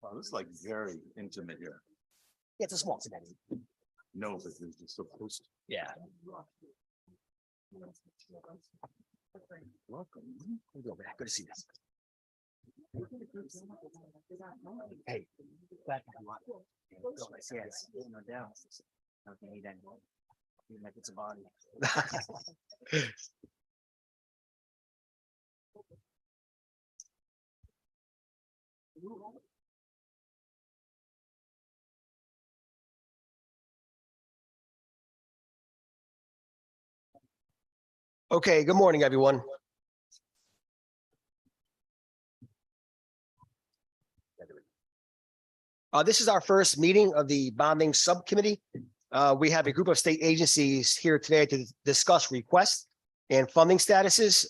Wow, this is like very intimate here. Yeah, it's a small committee. No, but it's just so close. Yeah. Welcome. We'll go back. Good to see you. Hey, glad to have you. Yes, no doubt. Don't need any. You make it a body. Okay, good morning, everyone. This is our first meeting of the bonding subcommittee. We have a group of state agencies here today to discuss requests and funding statuses.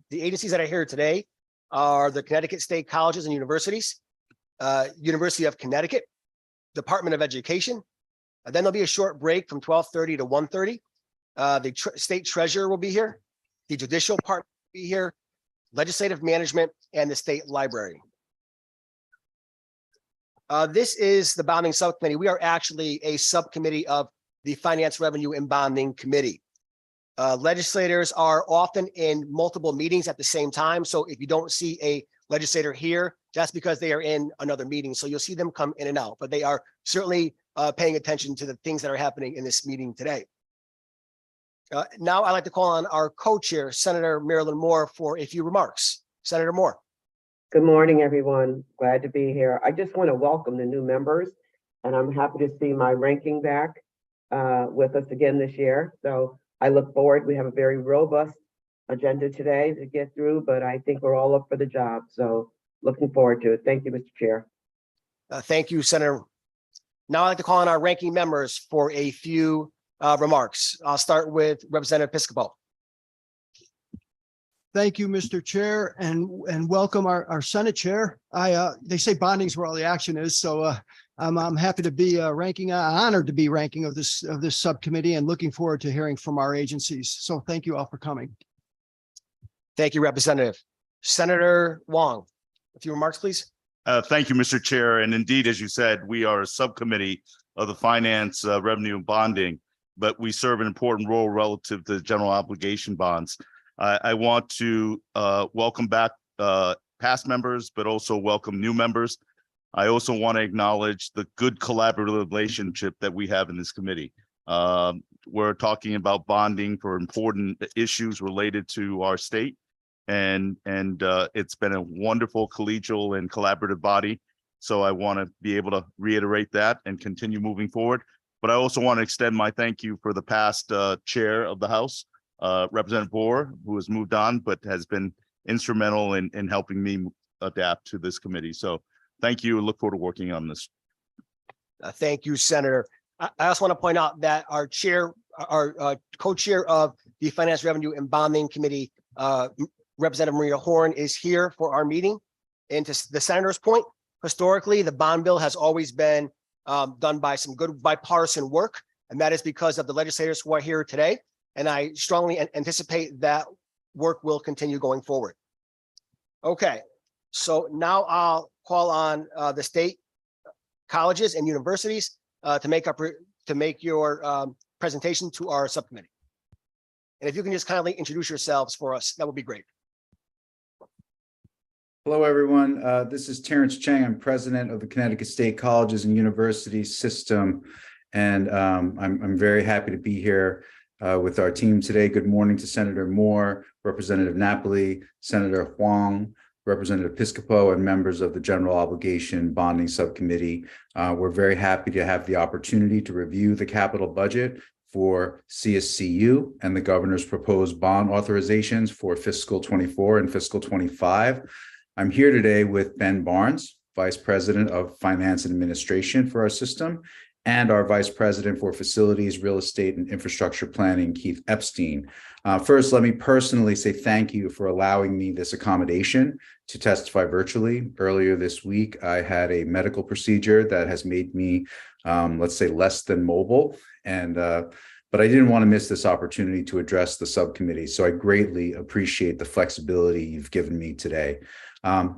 The agencies that are here today are the Connecticut State Colleges and Universities, University of Connecticut, Department of Education. Then there'll be a short break from 12:30 to 1:30. The state treasurer will be here. The judicial part will be here, legislative management, and the state library. This is the bonding subcommittee. We are actually a subcommittee of the Finance, Revenue, and Bonding Committee. Legislators are often in multiple meetings at the same time. So if you don't see a legislator here, that's because they are in another meeting. So you'll see them come in and out, but they are certainly paying attention to the things that are happening in this meeting today. Now I'd like to call on our co-chair, Senator Marilyn Moore, for a few remarks. Senator Moore. Good morning, everyone. Glad to be here. I just want to welcome the new members, and I'm happy to see my ranking back with us again this year. So I look forward. We have a very robust agenda today to get through, but I think we're all up for the job. So looking forward to it. Thank you, Mr. Chair. Thank you, Senator. Now I'd like to call on our ranking members for a few remarks. I'll start with Representative Piscopo. Thank you, Mr. Chair, and welcome our Senate Chair. They say bonding's where all the action is, so I'm happy to be honored to be ranking of this subcommittee, and looking forward to hearing from our agencies. So thank you all for coming. Thank you, Representative. Senator Wong, a few remarks, please. Thank you, Mr. Chair. And indeed, as you said, we are a subcommittee of the Finance, Revenue, and Bonding, but we serve an important role relative to general obligation bonds. I want to welcome back past members, but also welcome new members. I also want to acknowledge the good collaborative relationship that we have in this committee. We're talking about bonding for important issues related to our state, and it's been a wonderful collegial and collaborative body. So I want to be able to reiterate that and continue moving forward. But I also want to extend my thank you for the past chair of the House, Representative Bohr, who has moved on, but has been instrumental in helping me adapt to this committee. So thank you. Look forward to working on this. Thank you, Senator. I also want to point out that our chair, our co-chair of the Finance, Revenue, and Bonding Committee, Representative Maria Horn, is here for our meeting. And to the senator's point, historically, the bond bill has always been done by some good bipartisan work, and that is because of the legislators who are here today. And I strongly anticipate that work will continue going forward. Okay, so now I'll call on the state colleges and universities to make your presentation to our subcommittee. And if you can just kindly introduce yourselves for us, that would be great. Hello, everyone. This is Terrence Chang. I'm president of the Connecticut State Colleges and Universities System, and I'm very happy to be here with our team today. Good morning to Senator Moore, Representative Napoli, Senator Huang, Representative Piscopo, and members of the General Obligation Bonding Subcommittee. We're very happy to have the opportunity to review the capital budget for CSCU and the governor's proposed bond authorizations for fiscal 24 and fiscal 25. I'm here today with Ben Barnes, Vice President of Finance and Administration for our system, and our Vice President for Facilities, Real Estate, and Infrastructure Planning, Keith Epstein. First, let me personally say thank you for allowing me this accommodation to testify virtually. Earlier this week, I had a medical procedure that has made me, let's say, less than mobile. And but I didn't want to miss this opportunity to address the subcommittee. So I greatly appreciate the flexibility you've given me today.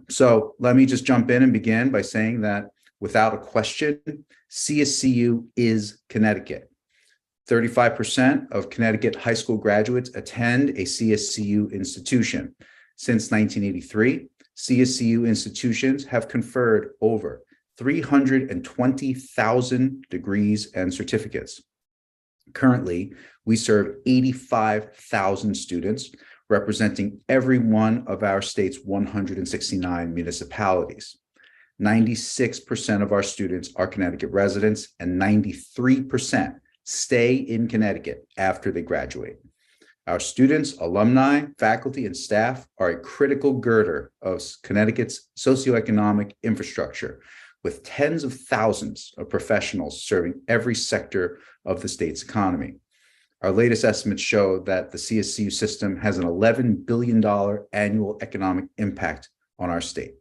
So let me just jump in and begin by saying that without a question, CSCU is Connecticut. 35% of Connecticut high school graduates attend a CSCU institution. Since 1983, CSCU institutions have conferred over 320,000 degrees and certificates. Currently, we serve 85,000 students, representing every one of our state's 169 municipalities. 96% of our students are Connecticut residents, and 93% stay in Connecticut after they graduate. Our students, alumni, faculty, and staff are a critical girder of Connecticut's socioeconomic infrastructure, with tens of thousands of professionals serving every sector of the state's economy. Our latest estimates show that the CSCU system has an $11 billion annual economic impact on our state.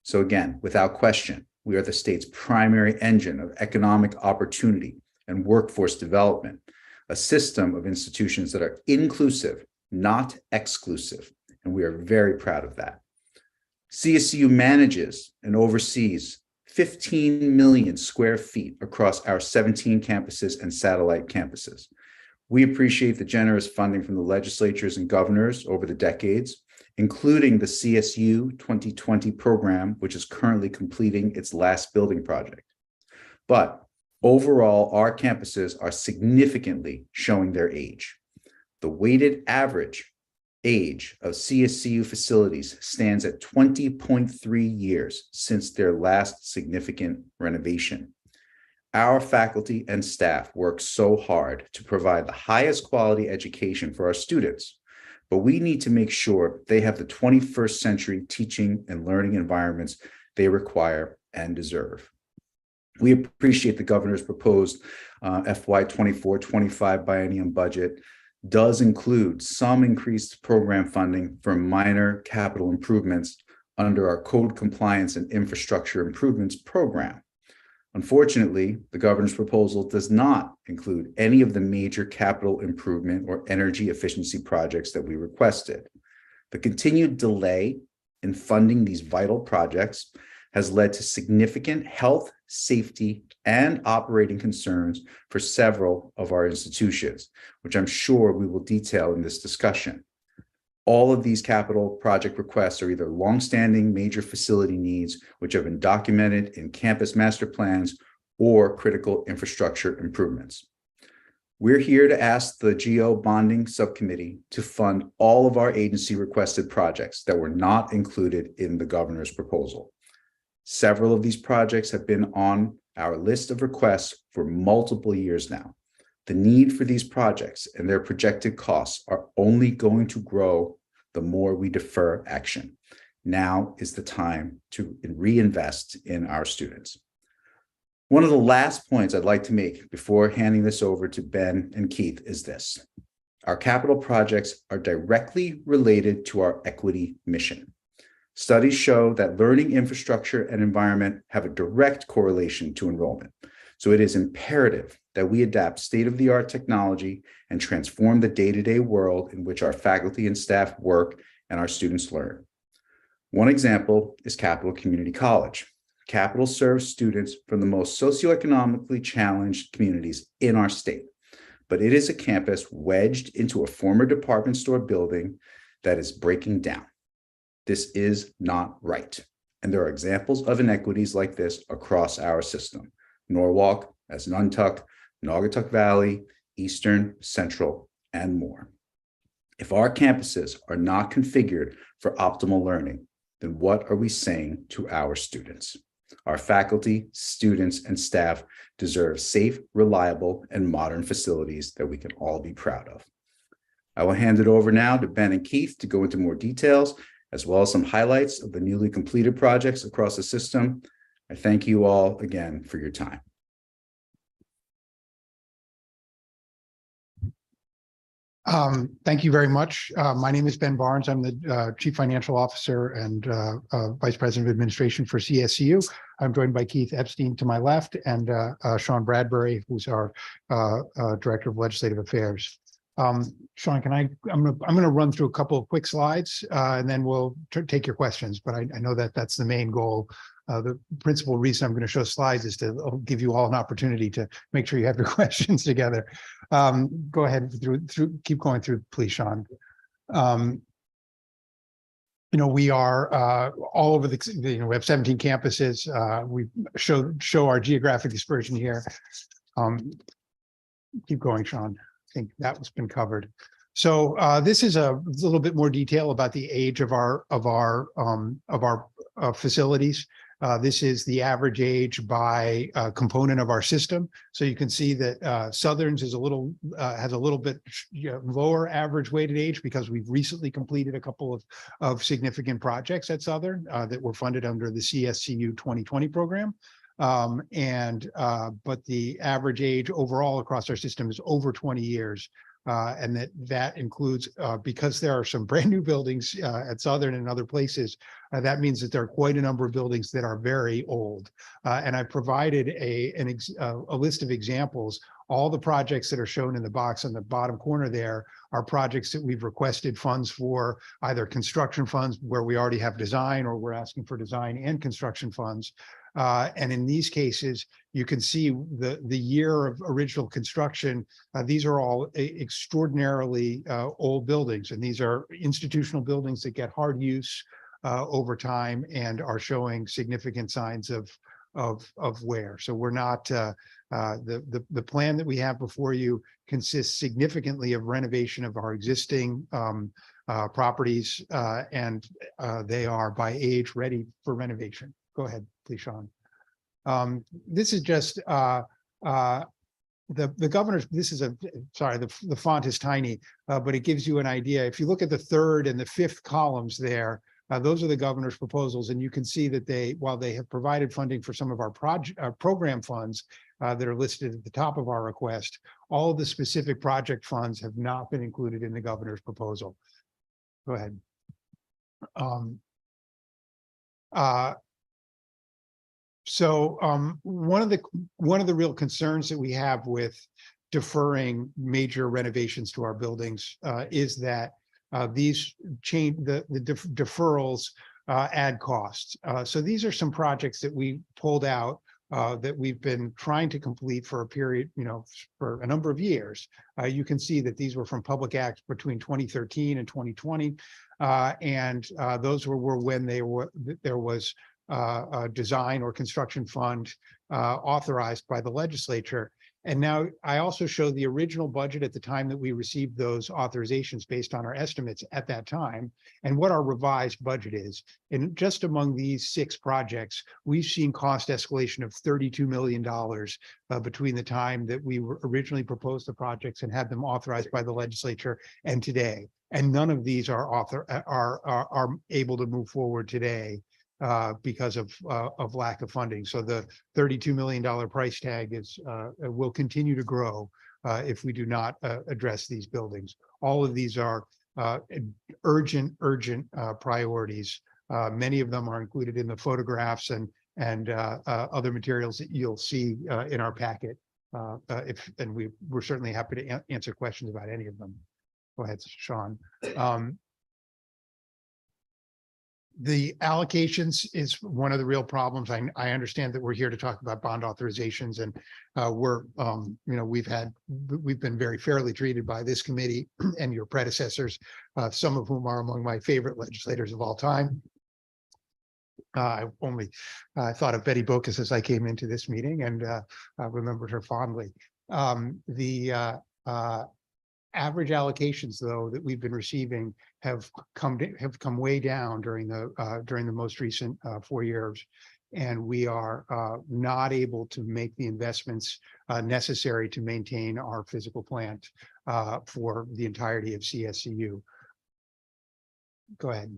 So again, without question, we are the state's primary engine of economic opportunity and workforce development, a system of institutions that are inclusive, not exclusive, and we are very proud of that. CSCU manages and oversees 15 million square feet across our 17 campuses and satellite campuses. We appreciate the generous funding from the legislatures and governors over the decades, including the CSU 2020 program, which is currently completing its last building project. But overall, our campuses are significantly showing their age. The weighted average age of CSCU facilities stands at 20.3 years since their last significant renovation. Our faculty and staff work so hard to provide the highest quality education for our students, but we need to make sure they have the 21st century teaching and learning environments they require and deserve. We appreciate the governor's proposed FY 24-25 biennium budget does include some increased program funding for minor capital improvements under our Code Compliance and Infrastructure Improvements program. Unfortunately, the governor's proposal does not include any of the major capital improvement or energy efficiency projects that we requested. The continued delay in funding these vital projects has led to significant health, safety, and operating concerns for several of our institutions, which I'm sure we will detail in this discussion. All of these capital project requests are either longstanding major facility needs, which have been documented in campus master plans, or critical infrastructure improvements. We're here to ask the GO Bonding Subcommittee to fund all of our agency requested projects that were not included in the governor's proposal. Several of these projects have been on our list of requests for multiple years now. The need for these projects and their projected costs are only going to grow the more we defer action. Now is the time to reinvest in our students. One of the last points I'd like to make before handing this over to Ben and Keith is this. Our capital projects are directly related to our equity mission. Studies show that learning infrastructure and environment have a direct correlation to enrollment. So it is imperative that we adapt state-of-the-art technology and transform the day-to-day world in which our faculty and staff work and our students learn. One example is Capital Community College. Capital serves students from the most socioeconomically challenged communities in our state, but it is a campus wedged into a former department store building that is breaking down. This is not right. And there are examples of inequities like this across our system. Norwalk, Asnuntuck, Naugatuck Valley, Eastern, Central, and more. If our campuses are not configured for optimal learning, then what are we saying to our students? Our faculty, students, and staff deserve safe, reliable, and modern facilities that we can all be proud of. I will hand it over now to Ben and Keith to go into more details, as well as some highlights of the newly completed projects across the system. I thank you all again for your time. Thank you very much. My name is Ben Barnes. I'm the Chief Financial Officer and Vice President of Administration for CSCU. I'm joined by Keith Epstein to my left and Sean Bradbury, who's our Director of Legislative Affairs. Sean, I'm going to run through a couple of quick slides and then we'll take your questions. But I know that that's the main goal. The principal reason I'm going to show slides is to give you all an opportunity to make sure you have your questions together. Go ahead keep going through, please, Sean. We are all over we have 17 campuses. We show our geographic dispersion here. Keep going, Sean. I think that was been covered. So this is a little bit more detail about the age of our facilities. This is the average age by component of our system. So you can see that Southern's is has a little bit lower average weighted age because we've recently completed a couple of significant projects at Southern that were funded under the CSCU 2020 program. But the average age overall across our system is over 20 years. And that includes, because there are some brand new buildings at Southern and other places, that means that there are quite a number of buildings that are very old. And I provided a list of examples. All the projects that are shown in the box on the bottom corner there are projects that we've requested funds for, either construction funds where we already have design, or we're asking for design and construction funds. And in these cases, you can see the year of original construction. These are all extraordinarily old buildings, and these are institutional buildings that get hard use over time and are showing significant signs of wear. So we're not the plan that we have before you consists significantly of renovation of our existing properties, and they are by age ready for renovation. Go ahead, please, Sean. This is just the governor's. This is the font is tiny, but it gives you an idea. If you look at the third and the fifth columns there, those are the governor's proposals, and you can see that while they have provided funding for some of our program funds that are listed at the top of our request, all of the specific project funds have not been included in the governor's proposal. Go ahead. So one of the real concerns that we have with deferring major renovations to our buildings is that these deferrals add costs. So these are some projects that we pulled out that we've been trying to complete for a period, for a number of years. You can see that these were from public acts between 2013 and 2020, and those were when there was a design or construction fund authorized by the legislature. And now I also show the original budget at the time that we received those authorizations based on our estimates at that time and what our revised budget is. And just among these 6 projects, we've seen cost escalation of $32 million between the time that we were originally proposed the projects and had them authorized by the legislature and today. And none of these are able to move forward today because of lack of funding. So the $32 million price tag will continue to grow if we do not address these buildings. All of these are urgent priorities. Many of them are included in the photographs and other materials that you'll see in our packet. We're certainly happy to answer questions about any of them. Go ahead, Sean. The allocations is one of the real problems. I understand that we're here to talk about bond authorizations, and we've been very fairly treated by this committee and your predecessors, some of whom are among my favorite legislators of all time. I thought of Betty Bocas as I came into this meeting, and I remembered her fondly. The average allocations, though, that we've been receiving have come way down during the most recent 4 years, and we are not able to make the investments necessary to maintain our physical plant for the entirety of CSCU. Go ahead.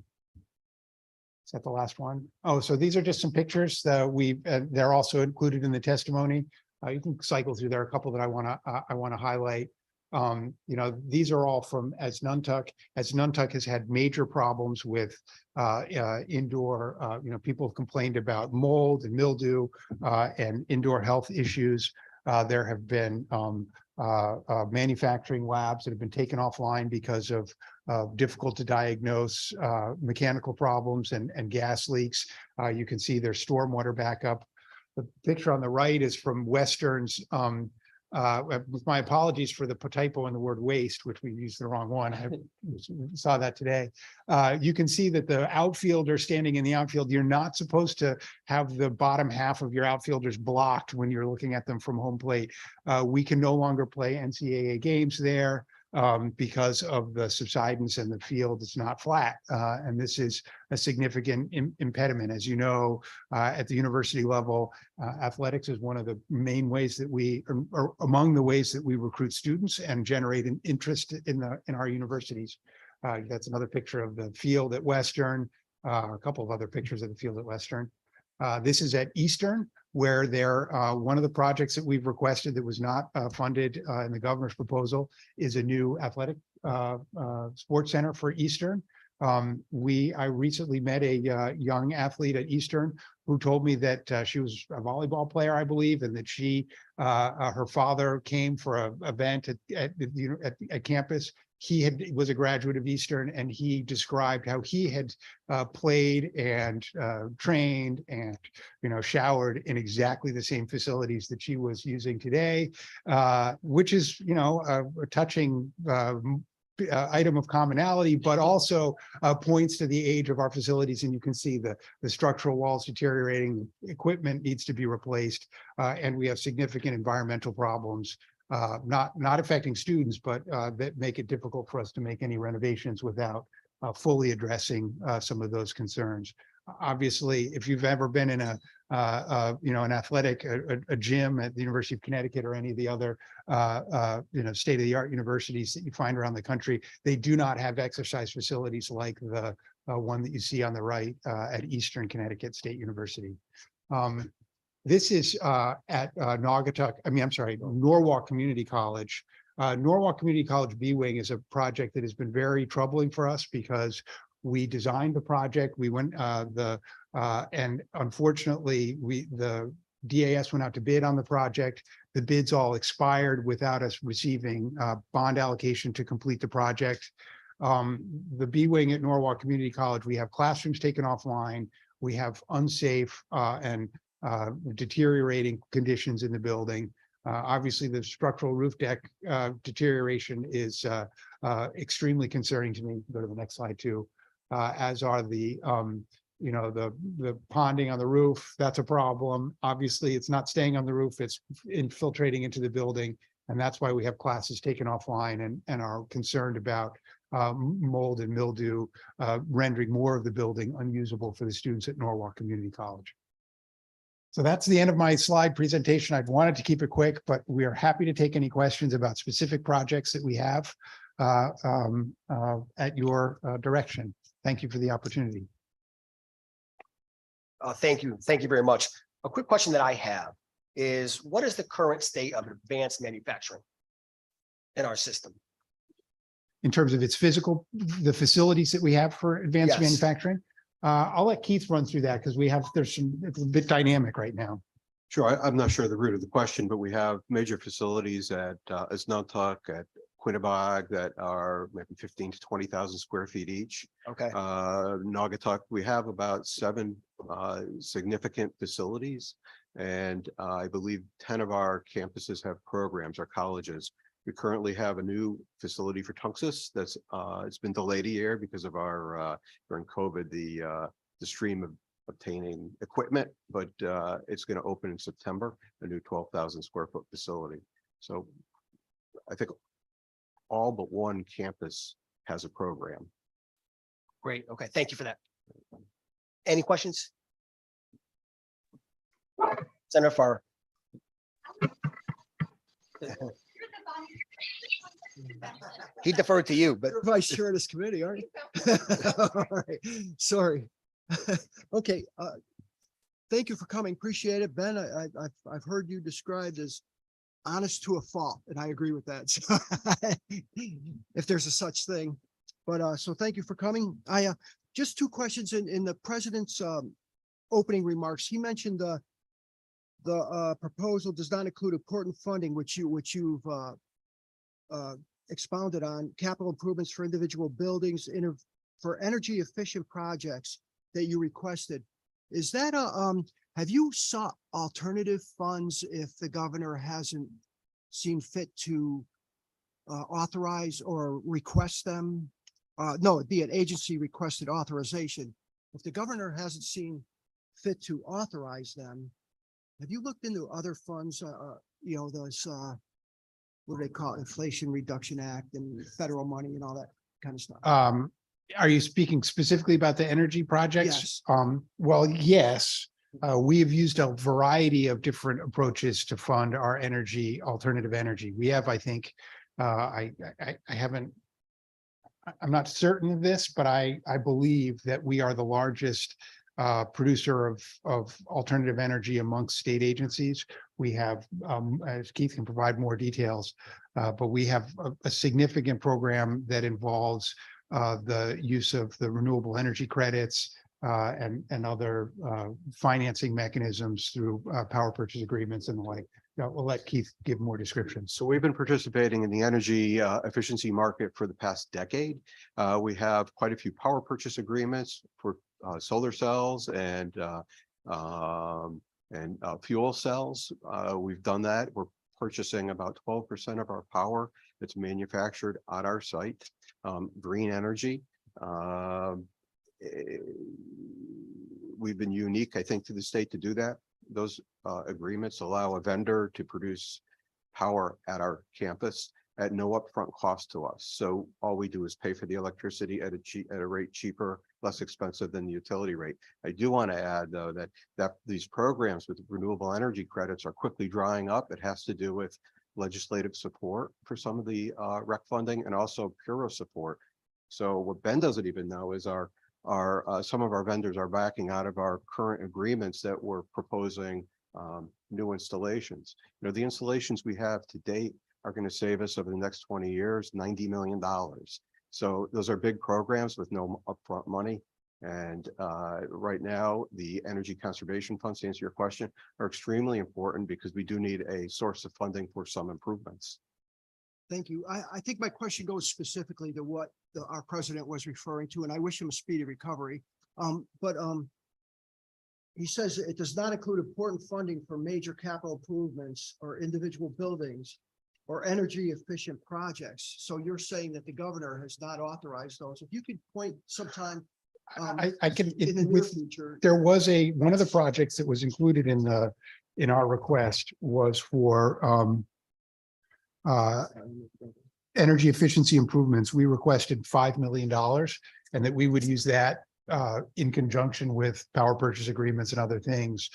Is that the last one? Oh, so these are just some pictures that they're also included in the testimony. You can cycle through. There are a couple that I want to highlight. These are all from as Nantucket has had major problems with indoor, people have complained about mold and mildew and indoor health issues. There have been manufacturing labs that have been taken offline because of difficult to diagnose mechanical problems and gas leaks. You can see their stormwater backup. The picture on the right is from Western's. With my apologies for the typo in the word waste, which we used the wrong one. I saw that today. You can see that the outfielder standing in the outfield, you're not supposed to have the bottom half of your outfielders blocked when you're looking at them from home plate. We can no longer play NCAA games there because of the subsidence, and the field is not flat. And this is a significant impediment. As you know, at the university level, athletics is one of the main ways that or among the ways that we recruit students and generate an interest in our universities. That's another picture of the field at Western, a couple of other pictures of the field at Western. This is at Eastern, where one of the projects that we've requested that was not funded in the governor's proposal is a new athletic sports center for Eastern. I recently met a young athlete at Eastern who told me that she was a volleyball player, I believe, and that her father came for an event at campus. He was a graduate of Eastern, and he described how he had played and trained and showered in exactly the same facilities that she was using today, which is a touching item of commonality, but also points to the age of our facilities. And you can see the structural walls deteriorating, equipment needs to be replaced, and we have significant environmental problems. Not affecting students, but that make it difficult for us to make any renovations without fully addressing some of those concerns. Obviously, if you've ever been in an athletic, a gym at the University of Connecticut or any of the other state-of-the-art universities that you find around the country, they do not have exercise facilities like the one that you see on the right at Eastern Connecticut State University. This is at Norwalk Community College. Norwalk Community College B-Wing is a project that has been very troubling for us because we designed the project. We went and unfortunately the DAS went out to bid on the project. The bids all expired without us receiving bond allocation to complete the project. The B-Wing at Norwalk Community College, we have classrooms taken offline. We have unsafe and deteriorating conditions in the building. Obviously, the structural roof deck deterioration is extremely concerning to me. Go to the next slide too. As are the ponding on the roof. That's a problem. Obviously, it's not staying on the roof, it's infiltrating into the building. And that's why we have classes taken offline and are concerned about mold and mildew, rendering more of the building unusable for the students at Norwalk Community College. So that's the end of my slide presentation. I've wanted to keep it quick, but we are happy to take any questions about specific projects that we have at your direction. Thank you for the opportunity. Thank you. Thank you very much. A quick question that I have is, what is the current state of advanced manufacturing in our system? In terms of its physical, the facilities that we have for advanced Yes. manufacturing? I'll let Keith run through that because it's a bit dynamic right now. Sure, I'm not sure the root of the question, but we have major facilities at Nantucket, at Quinnebog that are maybe 15 to 20,000 square feet each. Okay. Naugatuck, we have about 7 significant facilities, and I believe 10 of our campuses have programs, our colleges. We currently have a new facility for Tunxus that's it's been delayed a year because of our during COVID, the stream of obtaining equipment, but it's going to open in September, a new 12,000 square foot facility. So I think all but one campus has a program. Great. Okay. Thank you for that. Any questions? Senator Farr. He deferred to you, but You're vice chair of this committee, aren't you? All right, sorry. Okay, thank you for coming. Appreciate it, Ben. I've heard you described as honest to a fault, and I agree with that. So if there's a such thing, but so thank you for coming. I just two questions in the president's opening remarks. He mentioned the proposal does not include important funding, which you've expounded on, capital improvements for individual buildings, for energy efficient projects that you requested. Is that have you sought alternative funds if the governor hasn't seen fit to authorize or request them? No, it'd be an agency requested authorization. If the governor hasn't seen fit to authorize them, have you looked into other funds, those, what do they call it? Inflation Reduction Act and federal money and all that kind of stuff? Are you speaking specifically about the energy projects? Yes. Well, yes, we have used a variety of different approaches to fund our alternative energy. We have, I think, I haven't, I'm not certain of this, but I believe that we are the largest producer of alternative energy amongst state agencies. We have, as Keith can provide more details, but we have a significant program that involves the use of the renewable energy credits and other financing mechanisms through power purchase agreements and the like. We'll let Keith give more descriptions. So we've been participating in the energy efficiency market for the past decade. We have quite a few power purchase agreements for solar cells and fuel cells. We've done that. We're purchasing about 12% of our power that's manufactured at our site. Green energy. We've been unique, I think, to the state to do that. Those agreements allow a vendor to produce power at our campus at no upfront cost to us. So all we do is pay for the electricity at a rate cheaper, less expensive than the utility rate. I do want to add, though, that these programs with renewable energy credits are quickly drying up. It has to do with legislative support for some of the rec funding and also Puro support. So what Ben doesn't even know is some of our vendors are backing out of our current agreements that we're proposing new installations. The installations we have to date are going to save us over the next 20 years, $90 million. So those are big programs with no upfront money. And right now, the energy conservation funds, to answer your question, are extremely important because we do need a source of funding for some improvements. Thank you. I think my question goes specifically to what our president was referring to, and I wish him a speedy recovery. But he says it does not include important funding for major capital improvements or individual buildings or energy efficient projects. So you're saying that the governor has not authorized those. If you could point sometime I can, in the near future. there was one of the projects that was included in our request was for energy efficiency improvements. We requested $5 million and that we would use that in conjunction with power purchase agreements and other things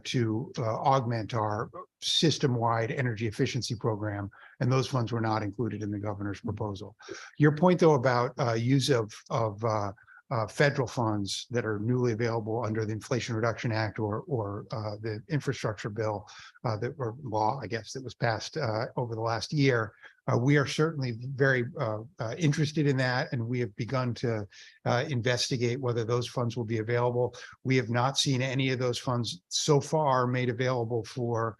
to augment our system-wide energy efficiency program. And those funds were not included in the governor's proposal. Your point, though, about use of federal funds that are newly available under the Inflation Reduction Act or the infrastructure bill or law, I guess, that was passed over the last year. We are certainly very interested in that, and we have begun to investigate whether those funds will be available. We have not seen any of those funds so far made available for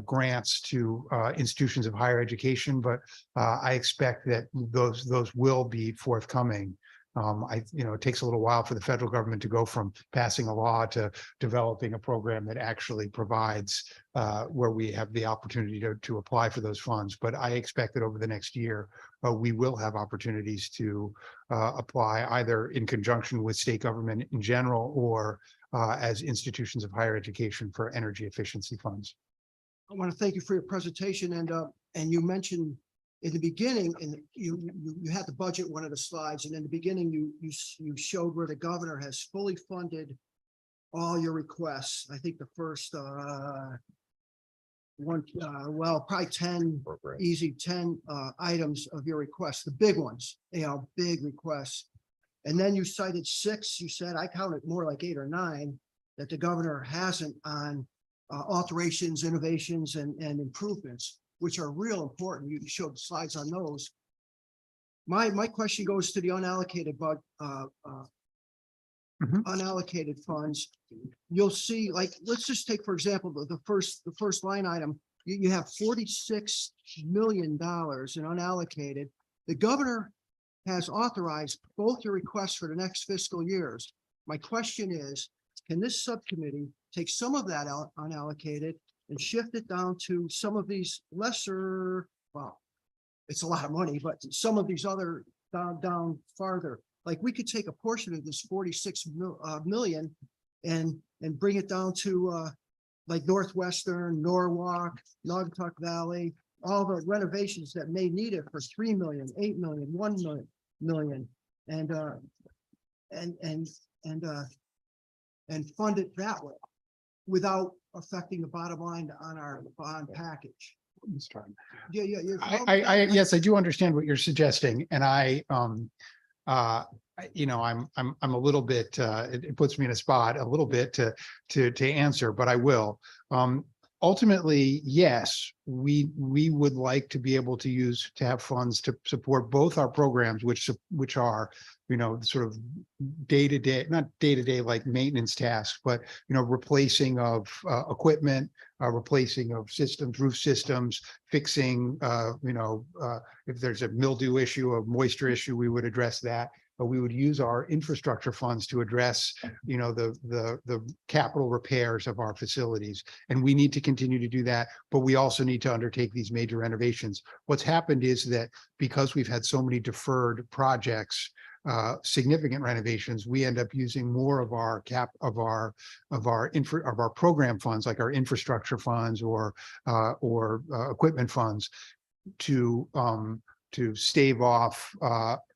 grants to institutions of higher education, but I expect that those will be forthcoming. It takes a little while for the federal government to go from passing a law to developing a program that actually provides where we have the opportunity to apply for those funds. But I expect that over the next year, we will have opportunities to apply either in conjunction with state government in general or as institutions of higher education for energy efficiency funds. I want to thank you for your presentation, and you mentioned in the beginning, and you had the budget, one of the slides, and in the beginning you showed where the governor has fully funded all your requests. I think the first probably 10 easy 10 items of your requests, the big ones, big requests. And then you cited 6. You said I counted more like 8 or 9 that the governor hasn't on alterations, innovations, and improvements, which are real important. You showed slides on those. My question goes to the unallocated, but unallocated funds. You'll see, like, let's just take, for example, the first line item. You have $46 million in unallocated. The governor has authorized both your requests for the next fiscal years. My question is, can this subcommittee take some of that out unallocated and shift it down to some of these lesser, well, it's a lot of money, but some of these other down farther, like we could take a portion of this 46 million and bring it down to like Northwestern, Norwalk, Naugatuck Valley, all the renovations that may need it for 3 million, 8 million, 1 million, and fund it that way without affecting the bottom line on our bond package. Yeah. Yes, I do understand what you're suggesting, and I'm a little bit, it puts me in a spot a little bit to answer, but I will. Ultimately, yes, we would like to be able to have funds to support both our programs, which are, sort of day-to-day, not day-to-day like maintenance tasks, but, replacing of equipment, replacing of systems, roof systems, fixing, if there's a mildew issue, a moisture issue, we would address that. But we would use our infrastructure funds to address, the capital repairs of our facilities. And we need to continue to do that, but we also need to undertake these major renovations. What's happened is that because we've had so many deferred projects, significant renovations, we end up using more of our program funds, like our infrastructure funds or equipment funds, to stave off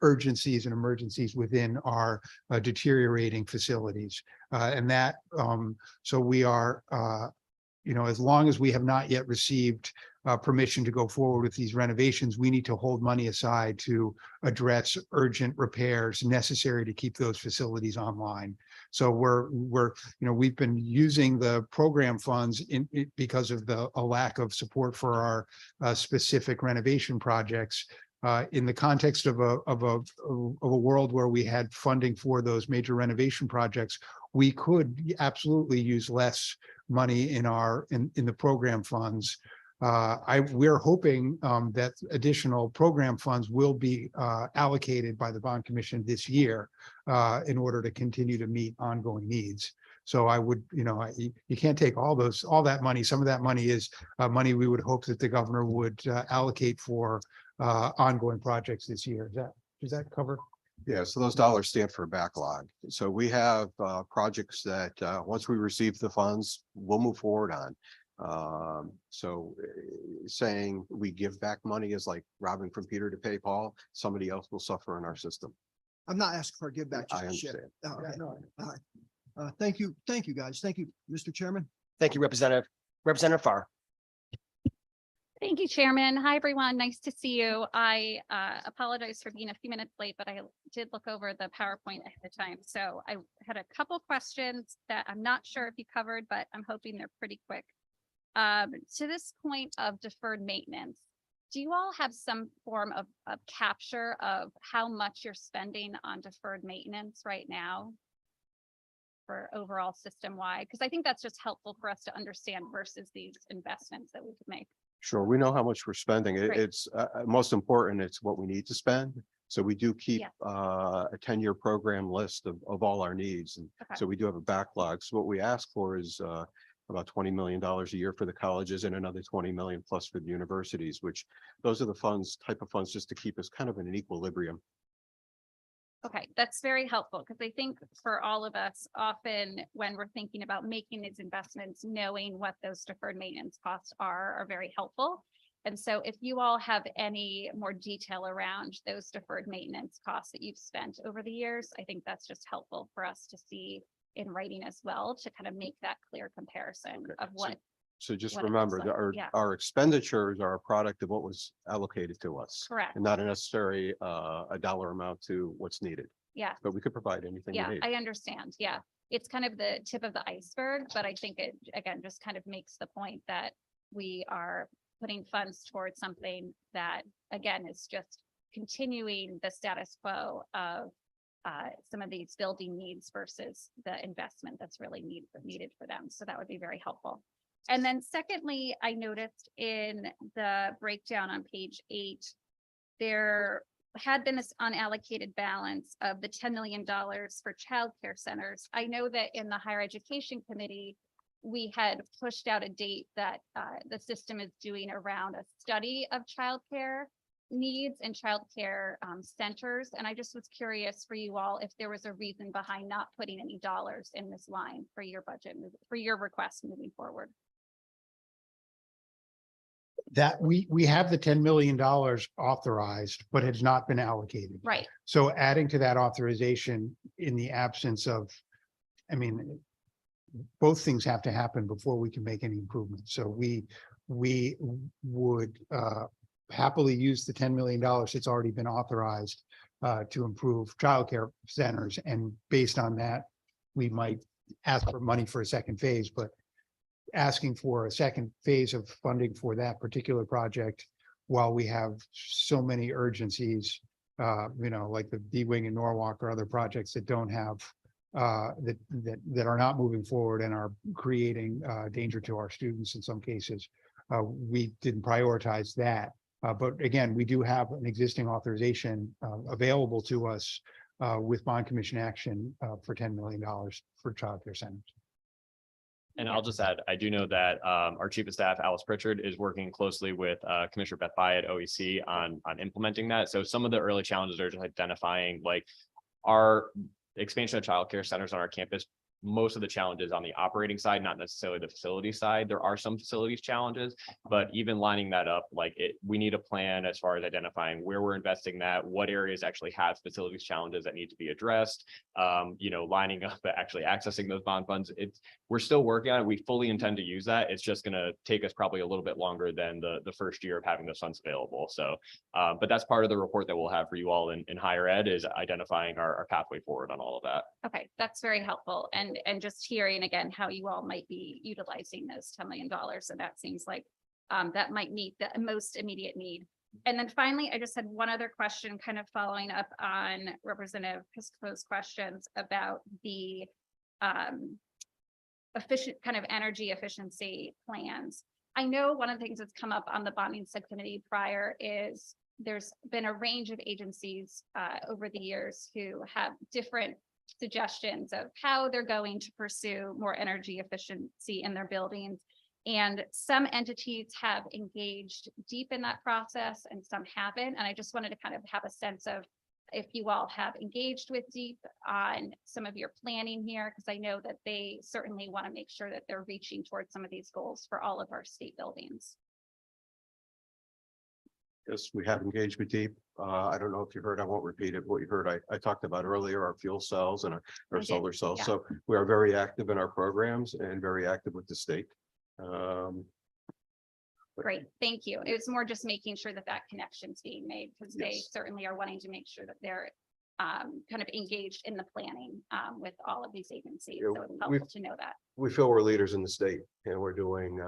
urgencies and emergencies within our deteriorating facilities. So we are, as long as we have not yet received permission to go forward with these renovations, we need to hold money aside to address urgent repairs necessary to keep those facilities online. So we've been using the program funds because of a lack of support for our specific renovation projects. In the context of a world where we had funding for those major renovation projects, we could absolutely use less money in the program funds. We're hoping that additional program funds will be allocated by the Bond Commission this year in order to continue to meet ongoing needs. So I would, you can't take all that money. Some of that money is money we would hope that the governor would allocate for ongoing projects this year. Does that cover? Yeah, so those dollars stand for backlog. So we have projects that once we receive the funds, we'll move forward on. Saying we give back money is like robbing from Peter to pay Paul. Somebody else will suffer in our system. I'm not asking for a give back. I understand. Thank you, guys. Thank you, Mr. Chairman. Thank you, Representative Farr. Thank you, Chairman. Hi, everyone. Nice to see you. I apologize for being a few minutes late, but I did look over the PowerPoint ahead of time. So I had a couple questions that I'm not sure if you covered, but I'm hoping they're pretty quick. To this point of deferred maintenance, do you all have some form of capture of how much you're spending on deferred maintenance right now for overall system wide? Because I think that's just helpful for us to understand versus these investments that we could make. Sure, we know how much we're spending. Great. It's most important, it's what we need to spend. So we do keep a 10-year program list of all our needs. And so we do have a backlog. So what we ask for is about $20 million a year for the colleges and another 20 million plus for the universities, which those are the type of funds just to keep us kind of in an equilibrium. Okay, that's very helpful because I think for all of us, often when we're thinking about making these investments, knowing what those deferred maintenance costs are very helpful. And so if you all have any more detail around those deferred maintenance costs that you've spent over the years, I think that's just helpful for us to see in writing as well to kind of make that clear comparison of what. So just what it remember looks that like. our expenditures are a product of what was allocated to us. Correct. And not a necessary a dollar amount to what's needed. Yeah. But we could provide anything you Yeah, need. I understand. Yeah. it's kind of the tip of the iceberg, but I think it, again, just kind of makes the point that we are putting funds towards something that, again, is just continuing the status quo of some of these building needs versus the investment that's really needed for them. So that would be very helpful. And then secondly, I noticed in the breakdown on page 8, there had been this unallocated balance of the $10 million for childcare centers. I know that in the Higher Education Committee, we had pushed out a date that the system is doing around a study of childcare needs and childcare centers. And I just was curious for you all if there was a reason behind not putting any dollars in this line for your budget, for your request moving forward. That we have the $10 million authorized, but has not been allocated. Right. So adding to that authorization in the absence of, I mean, both things have to happen before we can make any improvements. So we would happily use the $10 million that's already been authorized to improve childcare centers. And based on that, we might ask for money for a second phase, but asking for a second phase of funding for that particular project while we have so many urgencies, like the D-Wing in Norwalk or other projects that don't have that are not moving forward and are creating danger to our students in some cases. We didn't prioritize that. But again, we do have an existing authorization available to us with bond commission action for $10 million for childcare centers. And I'll just add, I do know that our chief of staff, Alice Pritchard, is working closely with Commissioner Beth Bai at OEC on implementing that. So some of the early challenges are just identifying like our expansion of childcare centers on our campus. Most of the challenges on the operating side, not necessarily the facility side. There are some facilities challenges, but even lining that up, we need a plan as far as identifying where we're investing that, what areas actually have facilities challenges that need to be addressed, lining up, actually accessing those bond funds. We're still working on it. We fully intend to use that. It's just going to take us probably a little bit longer than the first year of having those funds available. So, but that's part of the report that we'll have for you all in higher ed, is identifying our pathway forward on all of that. Okay, that's very helpful. And just hearing again how you all might be utilizing those $10 million. And that seems like that might meet the most immediate need. And then finally, I just had one other question kind of following up on Representative Piscopo's questions about the efficient kind of energy efficiency plans. I know one of the things that's come up on the bonding subcommittee prior is there's been a range of agencies over the years who have different suggestions of how they're going to pursue more energy efficiency in their buildings. And some entities have engaged deep in that process and some haven't. And I just wanted to kind of have a sense of if you all have engaged with deep on some of your planning here, because I know that they certainly want to make sure that they're reaching towards some of these goals for all of our state buildings. Yes, we have engaged with deep. I don't know if you heard, I won't repeat it, what you heard. I talked about earlier, our fuel cells and our solar cells. Yeah. So we are very active in our programs and very active with the state. Great, thank you. It was more just making sure that connection's being made, because they Yes. certainly are wanting to make sure that they're kind of engaged in the planning with all of these agencies. Yeah, So it's helpful to know that. We feel we're leaders in the state, and we're doing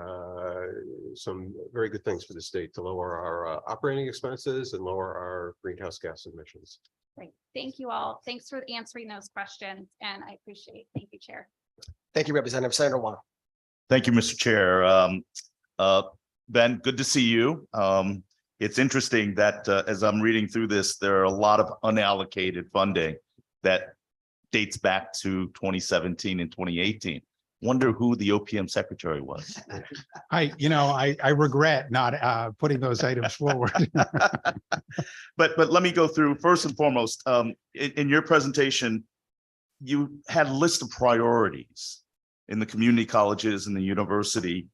some very good things for the state to lower our operating expenses and lower our greenhouse gas emissions. Great, thank you all. Thanks for answering those questions, and I appreciate. Thank you, Chair. Thank you, Representative. Senator Wong. Thank you, Mr. Chair. Ben, good to see you. It's interesting that as I'm reading through this, there are a lot of unallocated funding that dates back to 2017 and 2018. Wonder who the OPM secretary was. I regret not putting those items forward. But let me go through first and foremost, in your presentation, you had a list of priorities in the community colleges and the university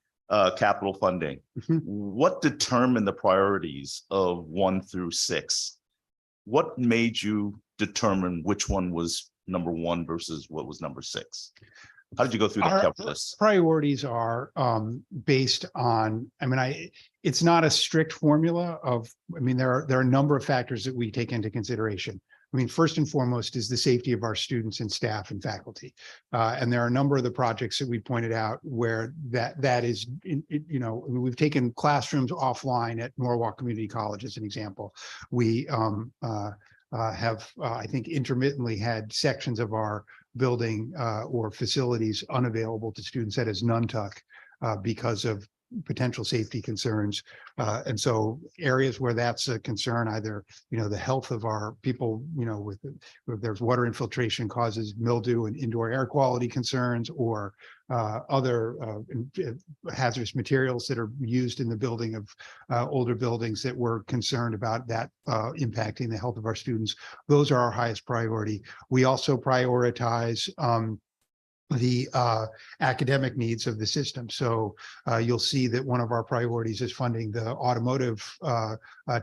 capital funding. Mhm. What determined the priorities of 1 through 6? What made you determine which one was number 1 versus what was number 6? How did you go through that Our calculus? priorities are based on, it's not a strict formula of, there are a number of factors that we take into consideration. I mean, first and foremost is the safety of our students and staff and faculty. And there are a number of the projects that we pointed out where that is, you know, I mean, we've taken classrooms offline at Norwalk Community College as an example. We have, I think, intermittently had sections of our building or facilities unavailable to students at as Nuntuck because of potential safety concerns. And so areas where that's a concern, either, you know, the health of our people, you know, with there's water infiltration causes mildew and indoor air quality concerns, or other hazardous materials that are used in the building of older buildings that we're concerned about that impacting the health of our students. Those are our highest priority. We also prioritize the academic needs of the system. So you'll see that one of our priorities is funding the automotive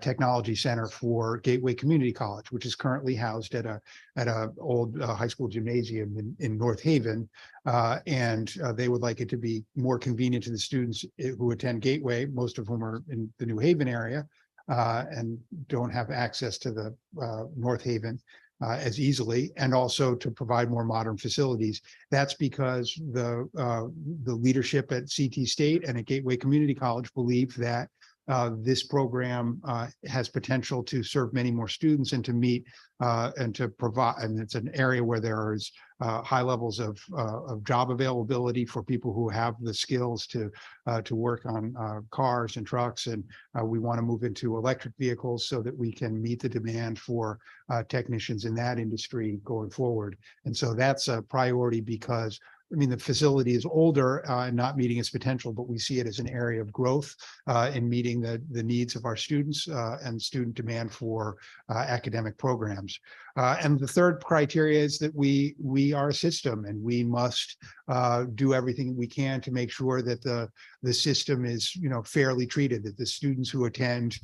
technology center for Gateway Community College, which is currently housed at a old high school gymnasium in North Haven. And they would like it to be more convenient to the students who attend Gateway, most of whom are in the New Haven area and don't have access to the North Haven as easily, and also to provide more modern facilities. That's because the leadership at CT State and at Gateway Community College believe that this program has potential to serve many more students and to meet and to provide, and it's an area where there is high levels of job availability for people who have the skills to work on cars and trucks. And we want to move into electric vehicles so that we can meet the demand for technicians in that industry going forward. And so that's a priority because, I mean, the facility is older and not meeting its potential, but we see it as an area of growth in meeting the needs of our students and student demand for academic programs. And the third criteria is that we are a system, and we must do everything we can to make sure that the system is, you know, fairly treated, that the students who attend